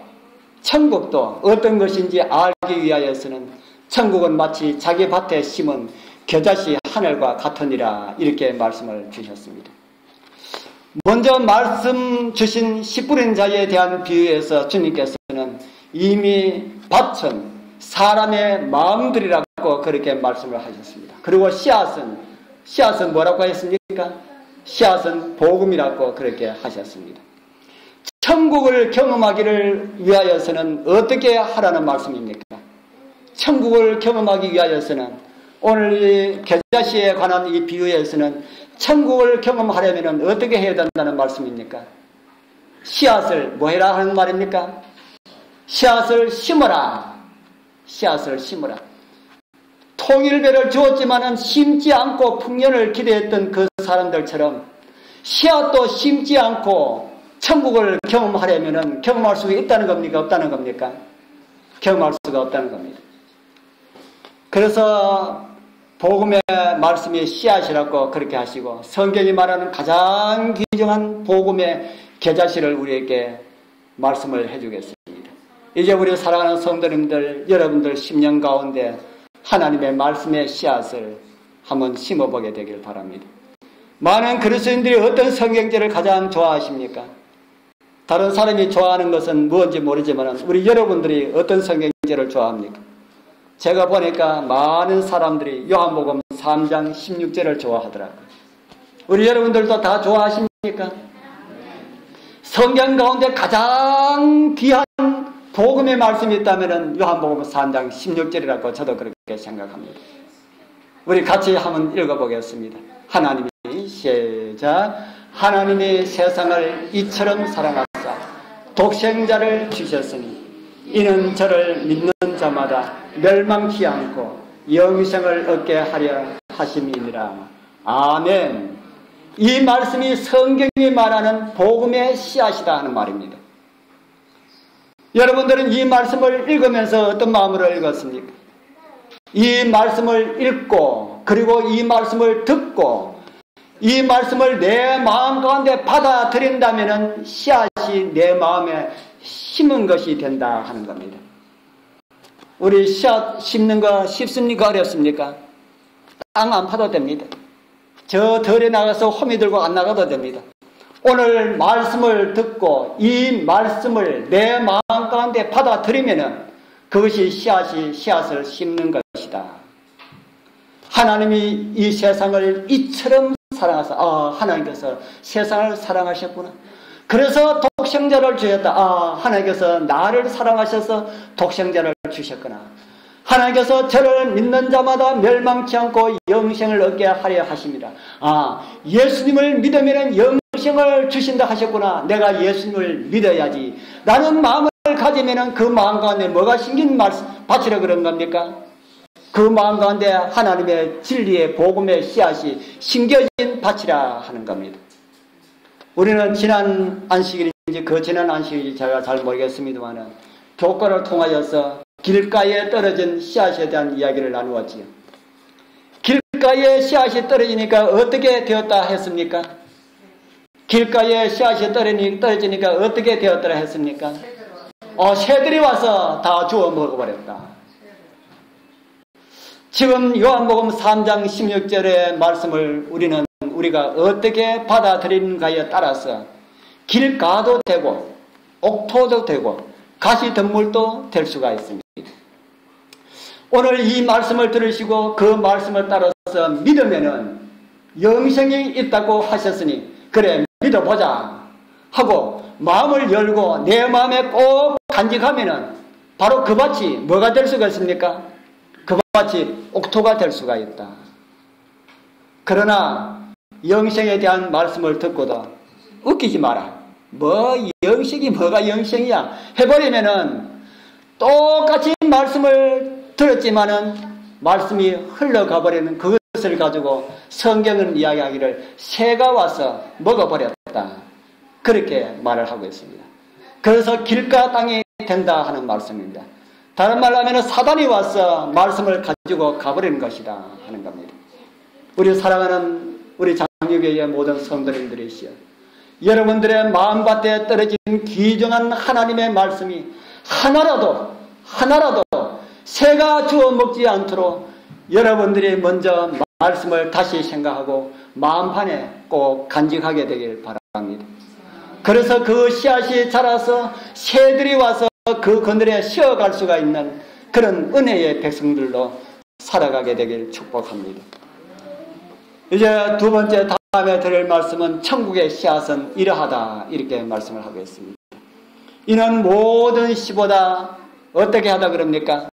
어떤 것인지 알기 위하여서는 천국은 마치 자기 밭에 심은 겨자씨 하늘과 같으니라 이렇게 말씀을 주셨습니다. 먼저 말씀 주신 씨 뿌린 자에 대한 비유에서 주님께서는 이미 밭은 사람의 마음들이라고 그렇게 말씀을 하셨습니다. 그리고 씨앗은 뭐라고 했습니까? 씨앗은 복음이라고 그렇게 하셨습니다. 천국을 경험하기를 위하여서는 어떻게 하라는 말씀입니까? 천국을 경험하기 위하여서는 오늘 이 겨자씨에 관한 이 비유에서는 천국을 경험하려면 어떻게 해야 된다는 말씀입니까? 씨앗을 뭐 해라 하는 말입니까? 씨앗을 심어라. 씨앗을 심어라. 통일배를 주었지만은 심지 않고 풍년을 기대했던 그 사람들처럼 씨앗도 심지 않고 천국을 경험하려면은 경험할 수가 있다는 겁니까? 없다는 겁니까? 경험할 수가 없다는 겁니다. 그래서 복음의 말씀이 씨앗이라고 그렇게 하시고 성경이 말하는 가장 귀중한 복음의 겨자씨를 우리에게 말씀을 해주겠습니다. 이제 우리 사랑하는 성도님들, 여러분들 심령 가운데 하나님의 말씀의 씨앗을 한번 심어보게 되길 바랍니다. 많은 그리스도인들이 어떤 성경제를 가장 좋아하십니까? 다른 사람이 좋아하는 것은 무엇인지 모르지만 우리 여러분들이 어떤 성경제를 좋아합니까? 제가 보니까 많은 사람들이 요한복음 3장 16절을 좋아하더라고요. 우리 여러분들도 다 좋아하십니까? 성경 가운데 가장 귀한 복음의 말씀이 있다면 요한복음 3장 16절이라고 저도 그렇게 생각합니다. 우리 같이 한번 읽어보겠습니다. 하나님이 시작. 하나님이 세상을 이처럼 사랑하사 독생자를 주셨으니 이는 저를 믿는 자마다 멸망치 않고 영생을 얻게 하려 하심이니라. 아멘. 이 말씀이 성경이 말하는 복음의 씨앗이다 하는 말입니다. 여러분들은 이 말씀을 읽으면서 어떤 마음으로 읽었습니까? 이 말씀을 읽고 그리고 이 말씀을 듣고 이 말씀을 내 마음 가운데 받아들인다면 씨앗이 내 마음에 심은 것이 된다 하는 겁니다. 우리 씨앗 심는 거 쉽습니까? 어렵습니까? 땅 안 파도 됩니다. 저 덜에 나가서 호미 들고 안 나가도 됩니다. 오늘 말씀을 듣고 이 말씀을 내 마음 가운데 받아들이면 그것이 씨앗을 심는 것이다. 하나님이 이 세상을 이처럼 사랑하사, 하나님께서 세상을 사랑하셨구나. 그래서 독생자를 주셨다. 하나님께서 나를 사랑하셔서 독생자를 주셨구나. 하나님께서 저를 믿는 자마다 멸망치 않고 영생을 얻게 하려 하십니다. 예수님을 믿으면 영생을 주신다 하셨구나. 내가 예수님을 믿어야지. 라는 마음을 가지면 그 마음 가운데 뭐가 심긴 밭이라 그런 겁니까? 그 마음 가운데 하나님의 진리의 복음의 씨앗이 심겨진 밭이라 하는 겁니다. 우리는 지난 안식일인지 그 지난 안식일인지 제가 잘 모르겠습니다만 교과를 통하여서 길가에 떨어진 씨앗에 대한 이야기를 나누었지요. 길가에 씨앗이 떨어지니까 어떻게 되었다 했습니까? 길가에 씨앗이 떨어지니까 어떻게 되었더라 했습니까? 새들이 와서 다 주워 먹어버렸다. 지금 요한복음 3장 16절의 말씀을 우리가 어떻게 받아들이는가에 따라서 길가도 되고 옥토도 되고 가시덤물도 될 수가 있습니다. 오늘 이 말씀을 들으시고 그 말씀을 따라서 믿으면은 영생이 있다고 하셨으니 그래 믿어보자 하고 마음을 열고 내 마음에 꼭 간직하면은 바로 그 밭이 뭐가 될 수가 있습니까? 그 밭이 옥토가 될 수가 있다. 그러나 영생에 대한 말씀을 듣고도 웃기지 마라. 영생이 뭐가 영생이야? 해버리면은 똑같이 말씀을 들었지만은 말씀이 흘러가버리는 그것을 가지고 성경은 이야기하기를 새가 와서 먹어버렸다. 그렇게 말을 하고 있습니다. 그래서 길가 땅이 된다 하는 말씀입니다. 다른 말로 하면 사단이 와서 말씀을 가지고 가버리는 것이다 하는 겁니다. 우리 사랑하는 우리 장유교의 모든 성도님들이시여, 여러분들의 마음밭에 떨어진 귀중한 하나님의 말씀이 하나라도 새가 주워 먹지 않도록 여러분들이 먼저 말씀을 다시 생각하고 마음판에 꼭 간직하게 되길 바랍니다. 그래서 그 씨앗이 자라서 새들이 와서 그 그늘에 쉬어갈 수가 있는 그런 은혜의 백성들로 살아가게 되길 축복합니다. 이제 두 번째 다음에 드릴 말씀은 천국의 씨앗은 이러하다 이렇게 말씀을 하고 있습니다. 이는 모든 시보다 어떻게 하다 그럽니까?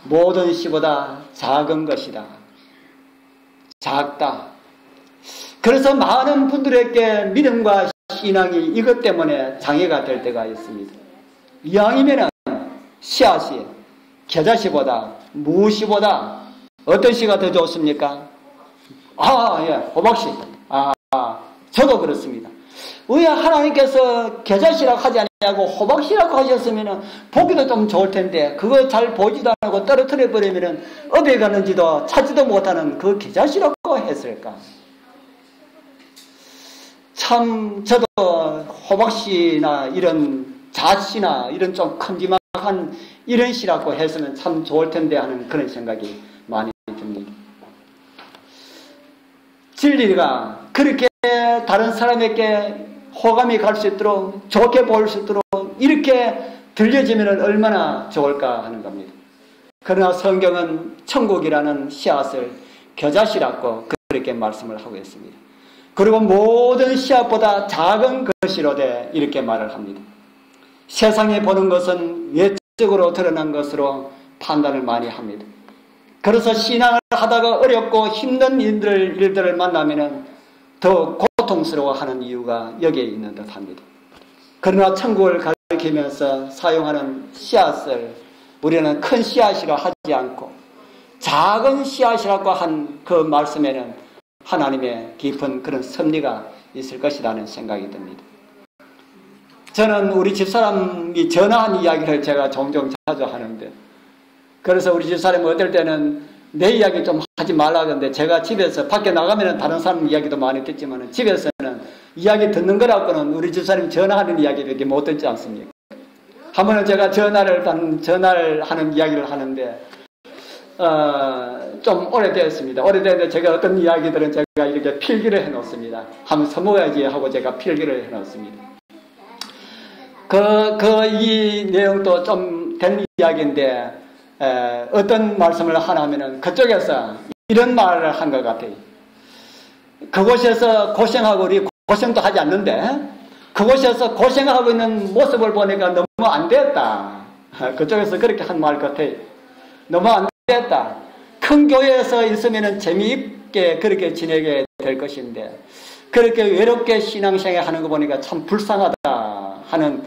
모든 시보다 작은 것이다. 작다. 그래서 많은 분들에게 믿음과 신앙이 이것 때문에 장애가 될 때가 있습니다. 이왕이면은 씨앗이 겨자씨보다 무씨보다 어떤 씨가 더 좋습니까? 예, 호박씨. 저도 그렇습니다. 왜 하나님께서 겨자씨라고 하지 않냐고 호박씨라고 하셨으면 보기도 좀 좋을 텐데 그거 잘 보지도 않고 떨어뜨려 버리면 어디에 가는지도 찾지도 못하는 그 겨자씨라고 했을까? 참 저도 호박씨나 이런 잣씨나 이런 좀 큼지막한 이런 씨라고 했으면 참 좋을 텐데 하는 그런 생각이 많이 듭니다. 진리가 그렇게 다른 사람에게 호감이 갈 수 있도록 좋게 보일 수 있도록 이렇게 들려지면 얼마나 좋을까 하는 겁니다. 그러나 성경은 천국이라는 씨앗을 겨자씨라고 그렇게 말씀을 하고 있습니다. 그리고 모든 씨앗보다 작은 것이로되 이렇게 말을 합니다. 세상에 보는 것은 외적으로 드러난 것으로 판단을 많이 합니다. 그래서 신앙을 하다가 어렵고 힘든 일들을 만나면 더 고통스러워하는 이유가 여기에 있는 듯합니다. 그러나 천국을 가리키면서 사용하는 씨앗을 우리는 큰 씨앗이라 하지 않고 작은 씨앗이라고 한 그 말씀에는 하나님의 깊은 그런 섭리가 있을 것이라는 생각이 듭니다. 저는 우리 집사람이 전화한 이야기를 제가 종종 자주 하는데 그래서 우리 집사람이 어떨 때는 내 이야기 좀 하지 말라 그러는데 제가 집에서 밖에 나가면 다른 사람 이야기도 많이 듣지만 집에서는 이야기 듣는 거라고는 우리 집사람이 전화하는 이야기밖에 못 듣지 않습니까? 한 번은 제가 전화를 하는 이야기를 하는데 좀 오래되었습니다. 오래됐는데 제가 어떤 이야기들은 제가 이렇게 필기를 해놓습니다. 한번 써먹어야지 하고 제가 필기를 해놓습니다. 이 내용도 좀 된 이야기인데 어떤 말씀을 하냐면은 그쪽에서 이런 말을 한 것 같아요. 그곳에서 고생하고 우리 고생도 하지 않는데 그곳에서 고생하고 있는 모습을 보니까 너무 안 됐다. 그쪽에서 그렇게 한 말 같아요. 너무 안 됐다. 큰 교회에서 있으면 재미있게 그렇게 지내게 될 것인데 그렇게 외롭게 신앙생활 하는 거 보니까 참 불쌍하다 하는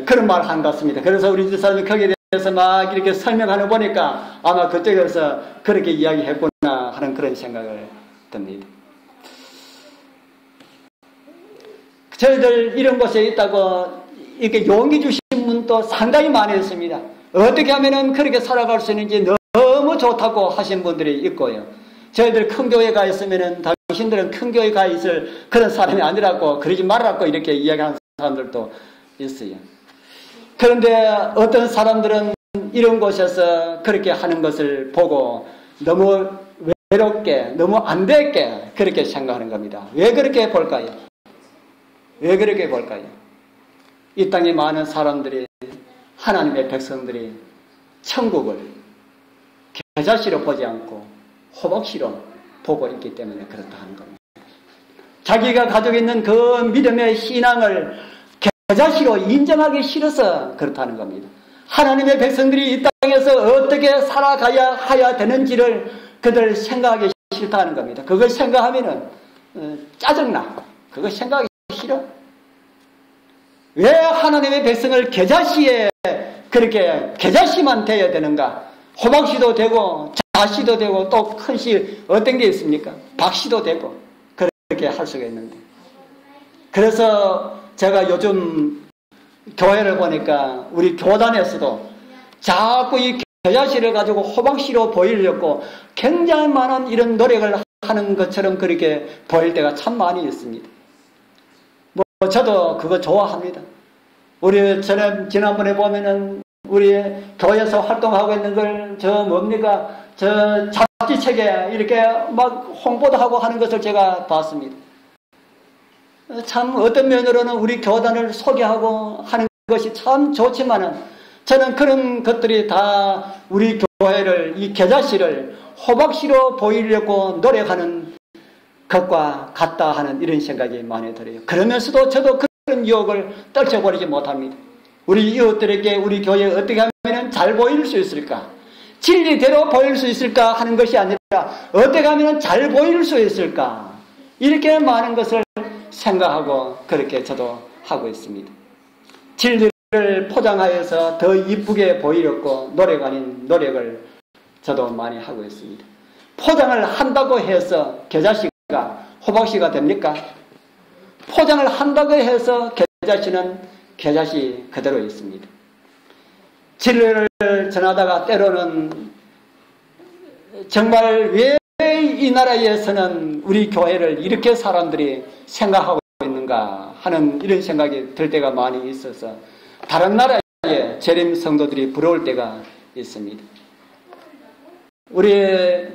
그런 말을 한 것 같습니다. 그래서 우리 집사람이 거기에 대해서 막 이렇게 설명하는 거 보니까 아마 그쪽에서 그렇게 이야기했구나 하는 그런 생각을 듭니다. 저희들 이런 곳에 있다고 이렇게 용기 주신 분도 상당히 많이 있습니다. 어떻게 하면 그렇게 살아갈 수 있는지 너무 좋다고 하신 분들이 있고요. 저희들 큰 교회가 있으면 당신들은 큰 교회가 있을 그런 사람이 아니라고 그러지 말라고 이렇게 이야기하는 사람들도 있어요. 그런데 어떤 사람들은 이런 곳에서 그렇게 하는 것을 보고 너무 외롭게 너무 안 됐게 그렇게 생각하는 겁니다. 왜 그렇게 볼까요? 왜 그렇게 볼까요? 이 땅에 많은 사람들이 하나님의 백성들이 천국을 겨자씨로 보지 않고 호박씨로 보고 있기 때문에 그렇다 하는 겁니다. 자기가 가지고 있는 그 믿음의 신앙을 겨자씨로 인정하기 싫어서 그렇다는 겁니다. 하나님의 백성들이 이 땅에서 어떻게 살아가야 해야 되는지를 그들 생각하기 싫다는 겁니다. 그걸 생각하면은 짜증나. 그걸 생각하기 싫어. 왜 하나님의 백성을 겨자씨에 그렇게 겨자씨만 되어야 되는가? 호박씨도 되고 잣씨도 되고 또 큰 씨 어떤 게 있습니까? 박씨도 되고 그렇게 할 수가 있는데 그래서 제가 요즘 교회를 보니까 우리 교단에서도 자꾸 이 겨자씨를 가지고 호박씨로 보이려고 굉장히 많은 이런 노력을 하는 것처럼 그렇게 보일 때가 참 많이 있습니다. 뭐 저도 그거 좋아합니다. 우리 지난번에 보면은 우리 교회에서 활동하고 있는 걸 뭡니까? 잡지책에 이렇게 막 홍보도 하고 하는 것을 제가 봤습니다. 참 어떤 면으로는 우리 교단을 소개하고 하는 것이 참 좋지만은 저는 그런 것들이 다 우리 교회를 이 겨자씨를 호박씨로 보이려고 노력하는 것과 같다 하는 이런 생각이 많이 들어요. 그러면서도 저도 그런 유혹을 떨쳐버리지 못합니다. 우리 이웃들에게 우리 교회 어떻게 하면 잘 보일 수 있을까? 진리대로 보일 수 있을까 하는 것이 아니라 어떻게 하면 잘 보일 수 있을까? 이렇게 많은 것을 생각하고 그렇게 저도 하고 있습니다. 진리를 포장하여서 더 이쁘게 보이려고 노력 아닌 노력을 저도 많이 하고 있습니다. 포장을 한다고 해서 겨자씨가 호박씨가 됩니까? 포장을 한다고 해서 겨자씨는 겨자씨 그대로 있습니다. 진리를 전하다가 때로는 정말 왜 이 나라에서는 우리 교회를 이렇게 사람들이 생각하고 있는가 하는 이런 생각이 들 때가 많이 있어서 다른 나라의 재림 성도들이 부러울 때가 있습니다. 우리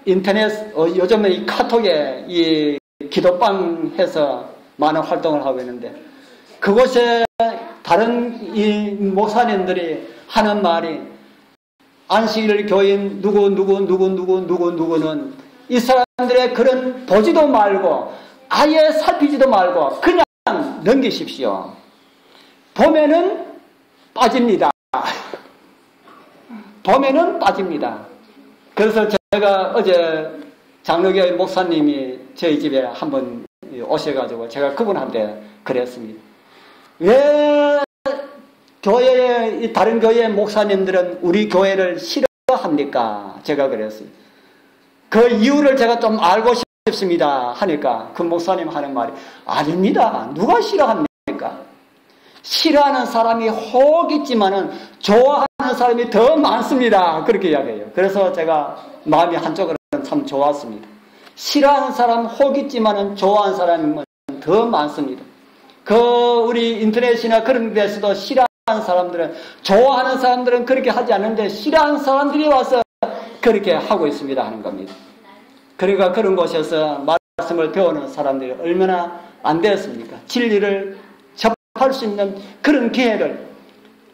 인터넷 요즘에 이 카톡에 이 기도방 해서 많은 활동을 하고 있는데 그곳에 다른 이 목사님들이 하는 말이 안식일 교인 누구는 이 사람들의 그런 보지도 말고 아예 살피지도 말고 그냥 넘기십시오. 보면은 빠집니다. 보면은 빠집니다. 그래서 제가 어제 장로교회 목사님이 저희 집에 한번 오셔가지고 제가 그분한테 그랬습니다. 왜 교회의 다른 교회 목사님들은 우리 교회를 싫어합니까? 제가 그랬어요. 그 이유를 제가 좀 알고 싶습니다 하니까 그 목사님 하는 말이 아닙니다. 누가 싫어합니까? 싫어하는 사람이 혹 있지만은 좋아하는 사람이 더 많습니다. 그렇게 이야기해요. 그래서 제가 마음이 한쪽으로는 참 좋았습니다. 싫어하는 사람 혹 있지만은 좋아하는 사람은 더 많습니다. 우리 인터넷이나 그런 데서도 싫어하는 사람들은, 좋아하는 사람들은 그렇게 하지 않는데 싫어하는 사람들이 와서 그렇게 하고 있습니다 하는 겁니다. 그러니까 그런 곳에서 말씀을 배우는 사람들이 얼마나 안 되었습니까? 진리를 접할 수 있는 그런 기회를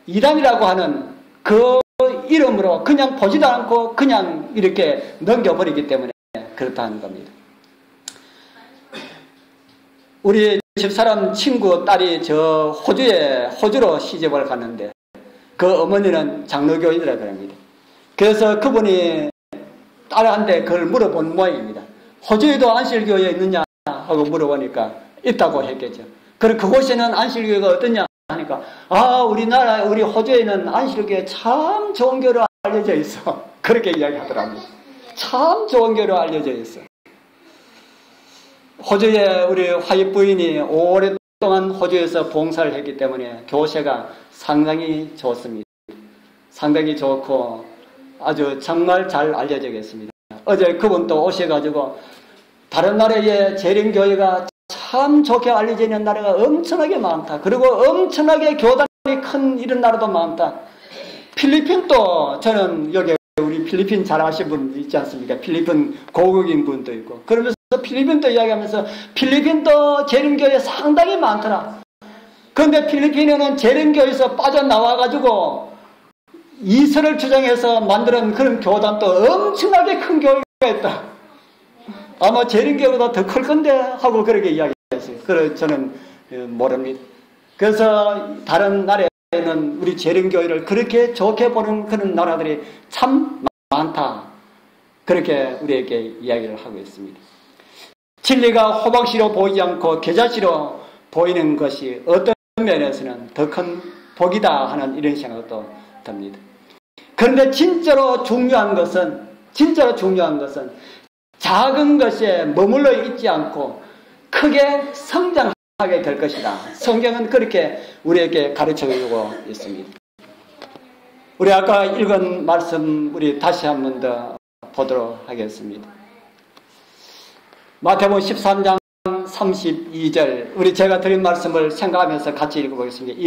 이단이라고 하는 그 이름으로 그냥 보지도 않고 그냥 이렇게 넘겨버리기 때문에 그렇다는 겁니다. 우리 집사람 친구 딸이 호주로 시집을 갔는데 그 어머니는 장로교인이라 그럽니다. 그래서 그분이 딸한테 그걸 물어본 모양입니다. 호주에도 안식일교회 있느냐 하고 물어보니까 있다고 했겠죠. 그럼 그곳에는 안식일교회가 어떠냐 하니까 우리 호주에는 안식일교회 참 좋은 교로 알려져 있어. 그렇게 이야기하더라고요. 참 좋은 교로 알려져 있어. 호주에 우리 화입 부인이 오랫동안 호주에서 봉사를 했기 때문에 교세가 상당히 좋습니다. 상당히 좋고 아주 정말 잘 알려져 있습니다. 어제 그분 또 오셔가지고 다른 나라의 재림교회가 참 좋게 알려져 있는 나라가 엄청나게 많다. 그리고 엄청나게 교단이 큰 이런 나라도 많다. 필리핀도 저는 여기 우리 필리핀 잘 아시는 분 있지 않습니까? 필리핀 고국인 분도 있고 그러면서 필리핀도 이야기하면서 필리핀도 재림교회 상당히 많더라. 그런데 필리핀에는 재림교회에서 빠져나와가지고 이설을 주장해서 만드는 그런 교단도 엄청나게 큰 교회가 있다. 아마 재림교회보다 더 클 건데 하고 그렇게 이야기했어요. 그래서 저는 모릅니다. 그래서 다른 나라에는 우리 재림교회를 그렇게 좋게 보는 그런 나라들이 참 많다. 그렇게 우리에게 이야기를 하고 있습니다. 진리가 호박씨로 보이지 않고 겨자씨로 보이는 것이 어떤 면에서는 더 큰 복이다 하는 이런 생각도 듭니다. 그런데 진짜로 중요한 것은 작은 것에 머물러 있지 않고 크게 성장하게 될 것이다. 성경은 그렇게 우리에게 가르쳐주고 있습니다. 우리 아까 읽은 말씀 우리 다시 한 번 더 보도록 하겠습니다. 마태복음 13장 32절 우리 제가 드린 말씀을 생각하면서 같이 읽어보겠습니다.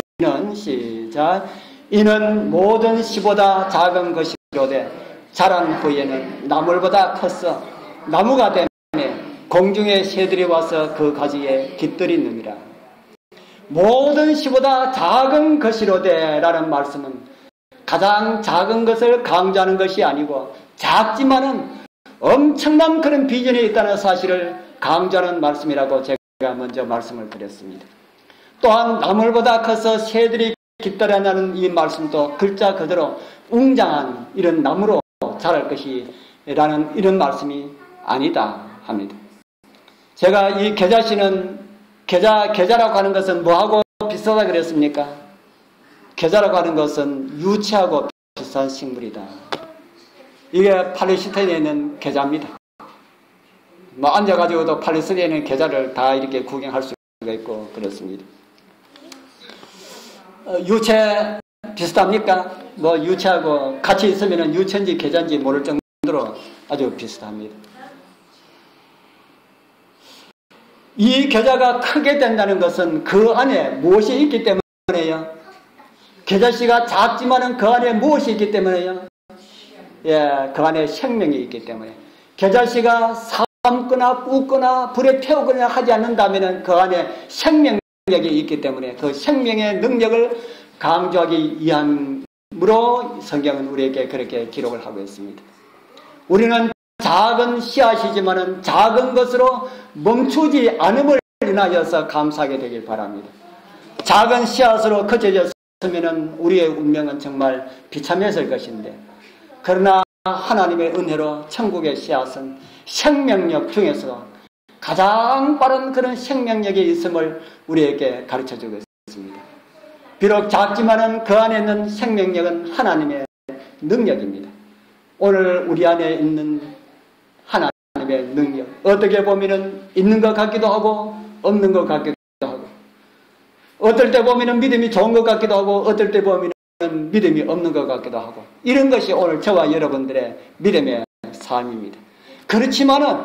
이는 모든 씨보다 작은 것이로되 자란 후에는 나물보다 컸어 나무가 되매 공중의 새들이 와서 그 가지에 깃들이느니라. 모든 씨보다 작은 것이로되 라는 말씀은 가장 작은 것을 강조하는 것이 아니고 작지만은 엄청난 그런 비전이 있다는 사실을 강조하는 말씀이라고 제가 먼저 말씀을 드렸습니다. 또한 나물보다 커서 새들이 깊다라는 이 말씀도 글자 그대로 웅장한 이런 나무로 자랄 것이라는 이런 말씀이 아니다 합니다. 제가 이 계자씨는 계자라고 하는 것은 뭐하고 비슷하다 그랬습니까? 계자라고 하는 것은 유치하고 비슷한 식물이다. 이게 팔레스타인에 있는 계자입니다. 뭐 앉아가지고도 팔레스타인에 있는 계자를 다 이렇게 구경할 수가 있고 그렇습니다. 유채 비슷합니까? 뭐 유채하고 같이 있으면 유채인지 계자인지 모를 정도로 아주 비슷합니다. 이 계자가 크게 된다는 것은 그 안에 무엇이 있기 때문에요. 계자씨가 작지만은 그 안에 무엇이 있기 때문에요. 예, 그 안에 생명이 있기 때문에. 계자씨가 삶거나 굽거나 불에 태우거나 하지 않는다면 그 안에 생명력이 있기 때문에 그 생명의 능력을 강조하기 위함으로 성경은 우리에게 그렇게 기록을 하고 있습니다. 우리는 작은 씨앗이지만은 작은 것으로 멈추지 않음을 인하여서 감사하게 되길 바랍니다. 작은 씨앗으로 커져졌으면은 우리의 운명은 정말 비참했을 것인데, 그러나 하나님의 은혜로 천국의 씨앗은 생명력 중에서 가장 빠른 그런 생명력이 있음을 우리에게 가르쳐주고 있습니다. 비록 작지만은 그 안에 있는 생명력은 하나님의 능력입니다. 오늘 우리 안에 있는 하나님의 능력, 어떻게 보면은 있는 것 같기도 하고 없는 것 같기도 하고, 어떨 때 보면은 믿음이 좋은 것 같기도 하고 어떨 때 보면은 믿음이 없는 것 같기도 하고, 이런 것이 오늘 저와 여러분들의 믿음의 삶입니다. 그렇지만은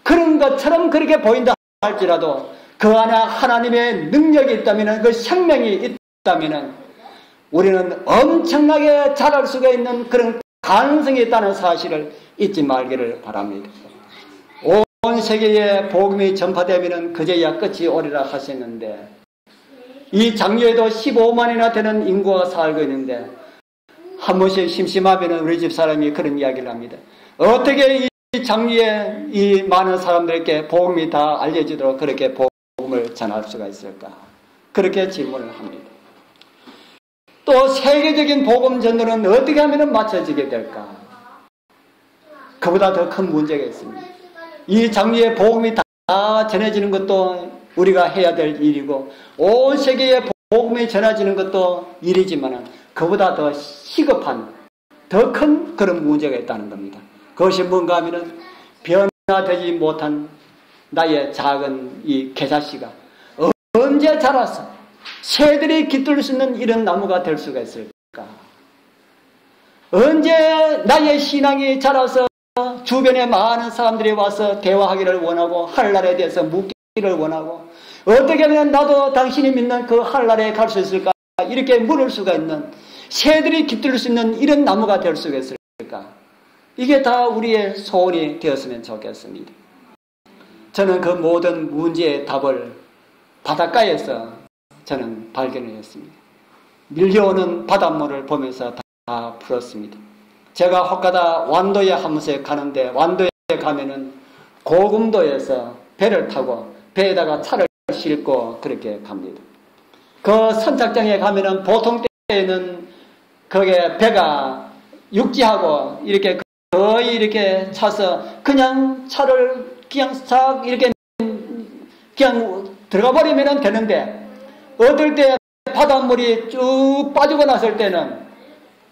그런 것처럼 그렇게 보인다 할지라도 그 안에 하나님의 능력이 있다면, 그 생명이 있다면 우리는 엄청나게 자랄 수가 있는 그런 가능성이 있다는 사실을 잊지 말기를 바랍니다. 온 세계에 복음이 전파되면 그제야 끝이 오리라 하셨는데, 이 장류에도 15만이나 되는 인구가 살고 있는데 한 번씩 심심하면 우리 집 사람이 그런 이야기를 합니다. 어떻게 이 장류에 이 많은 사람들에게 복음이 다 알려지도록 그렇게 복음을 전할 수가 있을까? 그렇게 질문을 합니다. 또 세계적인 복음 전도는 어떻게 하면 맞춰지게 될까? 그보다 더 큰 문제가 있습니다. 이 장류에 복음이 다 전해지는 것도 우리가 해야 될 일이고, 온 세계에 복음이 전해지는 것도 일이지만 그보다 더 시급한, 더 큰 그런 문제가 있다는 겁니다. 그것이 뭔가 하면은 변화되지 못한 나의 작은 이 계자씨가 언제 자라서 새들이 깃들 수 있는 이런 나무가 될 수가 있을까? 언제 나의 신앙이 자라서 주변에 많은 사람들이 와서 대화하기를 원하고 하늘나라에 대해서 묻기를 원하고, 어떻게 하면 나도 당신이 믿는 그 하늘나라에 갈 수 있을까? 이렇게 물을 수가 있는, 새들이 깃들 수 있는 이런 나무가 될 수가 있을까? 이게 다 우리의 소원이 되었으면 좋겠습니다. 저는 그 모든 문제의 답을 바닷가에서 저는 발견했습니다. 밀려오는 바닷물을 보면서 다 풀었습니다. 제가 헛가다 완도에 한 번씩 가는데, 완도에 가면은 고금도에서 배를 타고 배에다가 차를 싣고 그렇게 갑니다. 그 선착장에 가면은 보통 때에는 거기에 배가 육지하고 이렇게 거의 이렇게 차서 그냥 차를 그냥 싹 이렇게 그냥 들어가 버리면 되는데, 어떨 때 바닷물이 쭉 빠지고 났을 때는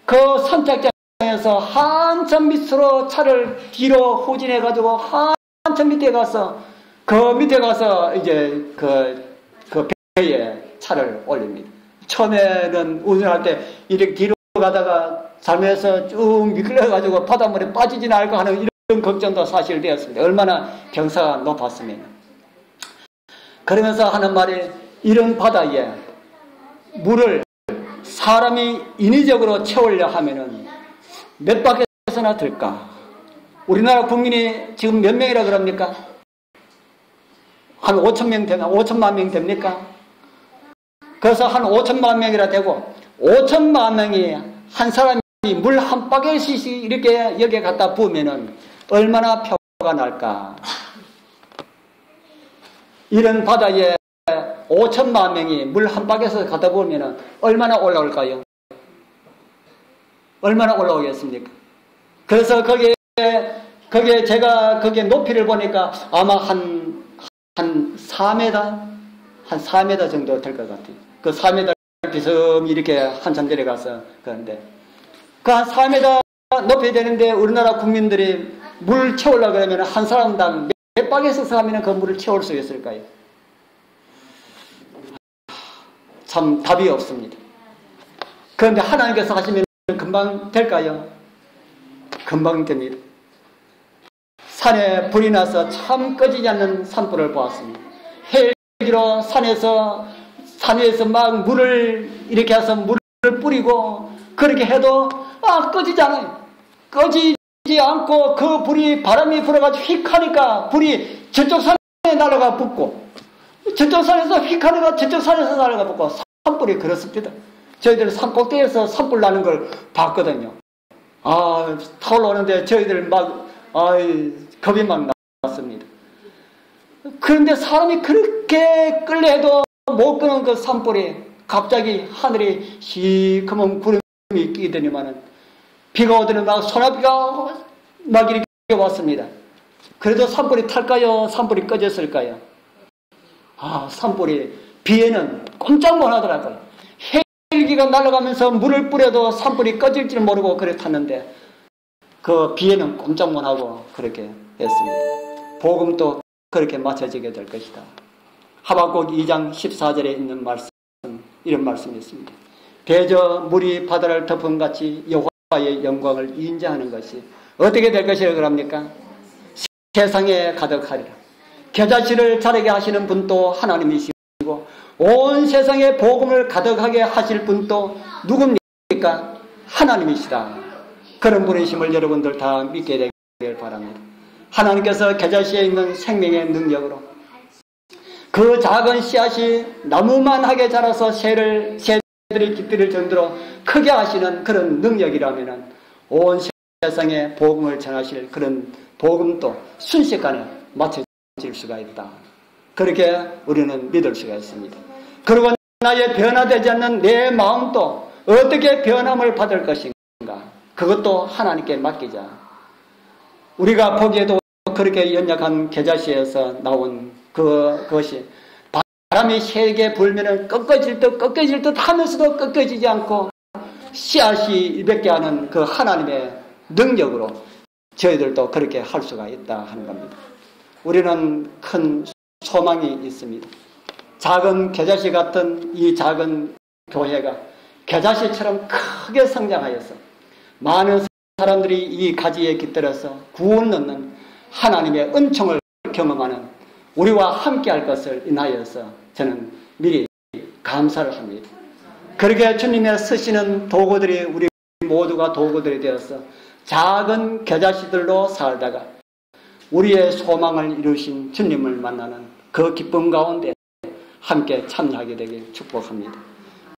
그 선착장에서 한참 밑으로 차를 뒤로 후진해 가지고 한참 밑에 가서 그 밑에 가서 이제 그 배에 차를 올립니다. 처음에는 운전할 때 이렇게 뒤로 가다가 잘못해서 쭉 미끌려 가지고 바닷물에 빠지지는 않을까 하는 이런 걱정도 사실 되었습니다. 얼마나 경사가 높았으면. 그러면서 하는 말이, 이런 바다에 물을 사람이 인위적으로 채우려 하면은 몇 바퀴나 들까? 우리나라 국민이 지금 몇 명이라 그럽니까? 한 5,000명 되나? 5천만 명 됩니까? 그래서 한 5천만 명이라 되고, 5천만 명이 한 사람이 물 한 바퀴씩 이렇게 여기에 갖다 부으면은 얼마나 표가 날까? 이런 바다에 5천만 명이 물 한 박에서 가다 보면 얼마나 올라올까요? 얼마나 올라오겠습니까? 그래서 거기에 제가 거기에 높이를 보니까 아마 한 4m? 한 4m 정도 될 것 같아요. 그 4m 비섬 이렇게 한참 내려가서 그런데 그 한 4m 높이 되는데 우리나라 국민들이 물 채우려고 그러면 한 사람당 몇 박에서 하면 그 물을 채울 수 있을까요? 참 답이 없습니다. 그런데 하나님께서 하시면 금방 될까요? 금방 됩니다. 산에 불이 나서 참 꺼지지 않는 산불을 보았습니다. 헬기로 산 위에서 막 물을 이렇게 해서 물을 뿌리고 그렇게 해도 꺼지지 않아요. 꺼지지 않고 그 불이 바람이 불어가지고 휙 하니까 불이 저쪽 산에 날아가 붙고 저쪽 산에서 휙 하니까 저쪽 산에서 날아가 붙고 산불이 그렇습니다. 저희들 산 꼭대기에서 산불 나는 걸 봤거든요. 타올라오는데 저희들 겁이 막 났습니다. 그런데 사람이 그렇게 끌려 해도 못 끄는 그 산불이 갑자기 하늘이 시커먼 구름이 끼게 되니만은 비가 오더니 막 소나비가 막 이렇게 왔습니다. 그래도 산불이 탈까요? 산불이 꺼졌을까요? 산불이 비에는 꼼짝 못 하더라고요. 헬기가 날아가면서 물을 뿌려도 산불이 꺼질 줄 모르고 그래 탔는데 그 비에는 꼼짝 못 하고 그렇게 했습니다. 복음도 그렇게 맞춰지게 될 것이다. 하박국 2장 14절에 있는 말씀, 이런 말씀이 있습니다. 대저 물이 바다를 덮은 같이 여호와의 영광을 인정하는 것이 어떻게 될 것이라고 합니까? 세상에 가득하리라. 겨자씨를 자라게 하시는 분도 하나님이시고 온 세상에 복음을 가득하게 하실 분도 누굽니까? 하나님이시다. 그런 분이심을 여러분들 다 믿게 되길 바랍니다. 하나님께서 겨자씨에 있는 생명의 능력으로 그 작은 씨앗이 나무만하게 자라서 새들이 깃들일 정도로 크게 하시는 그런 능력이라면 온 세상에 복음을 전하실 그런 복음도 순식간에 맞춰질 수가 있다. 그렇게 우리는 믿을 수가 있습니다. 그리고 나의 변화되지 않는 내 마음도 어떻게 변함을 받을 것인가? 그것도 하나님께 맡기자. 우리가 보기에도 그렇게 연약한 겨자씨에서 나온 그것이 바람이 세게 불면은 꺾어질 듯 하면서도 꺾어지지 않고 씨앗이 일백개 하는 그 하나님의 능력으로 저희들도 그렇게 할 수가 있다 하는 겁니다. 우리는 큰 소망이 있습니다. 작은 겨자씨 같은 이 작은 교회가 겨자씨처럼 크게 성장하여서 많은 사람들이 이 가지에 깃들어서 구원 얻는 하나님의 은총을 경험하는 우리와 함께 할 것을 인하여서 저는 미리 감사를 합니다. 그렇게 주님의 쓰시는 도구들이 우리 모두가 도구들이 되어서 작은 겨자씨들로 살다가 우리의 소망을 이루신 주님을 만나는 그 기쁨 가운데 함께 참여하게 되길 축복합니다.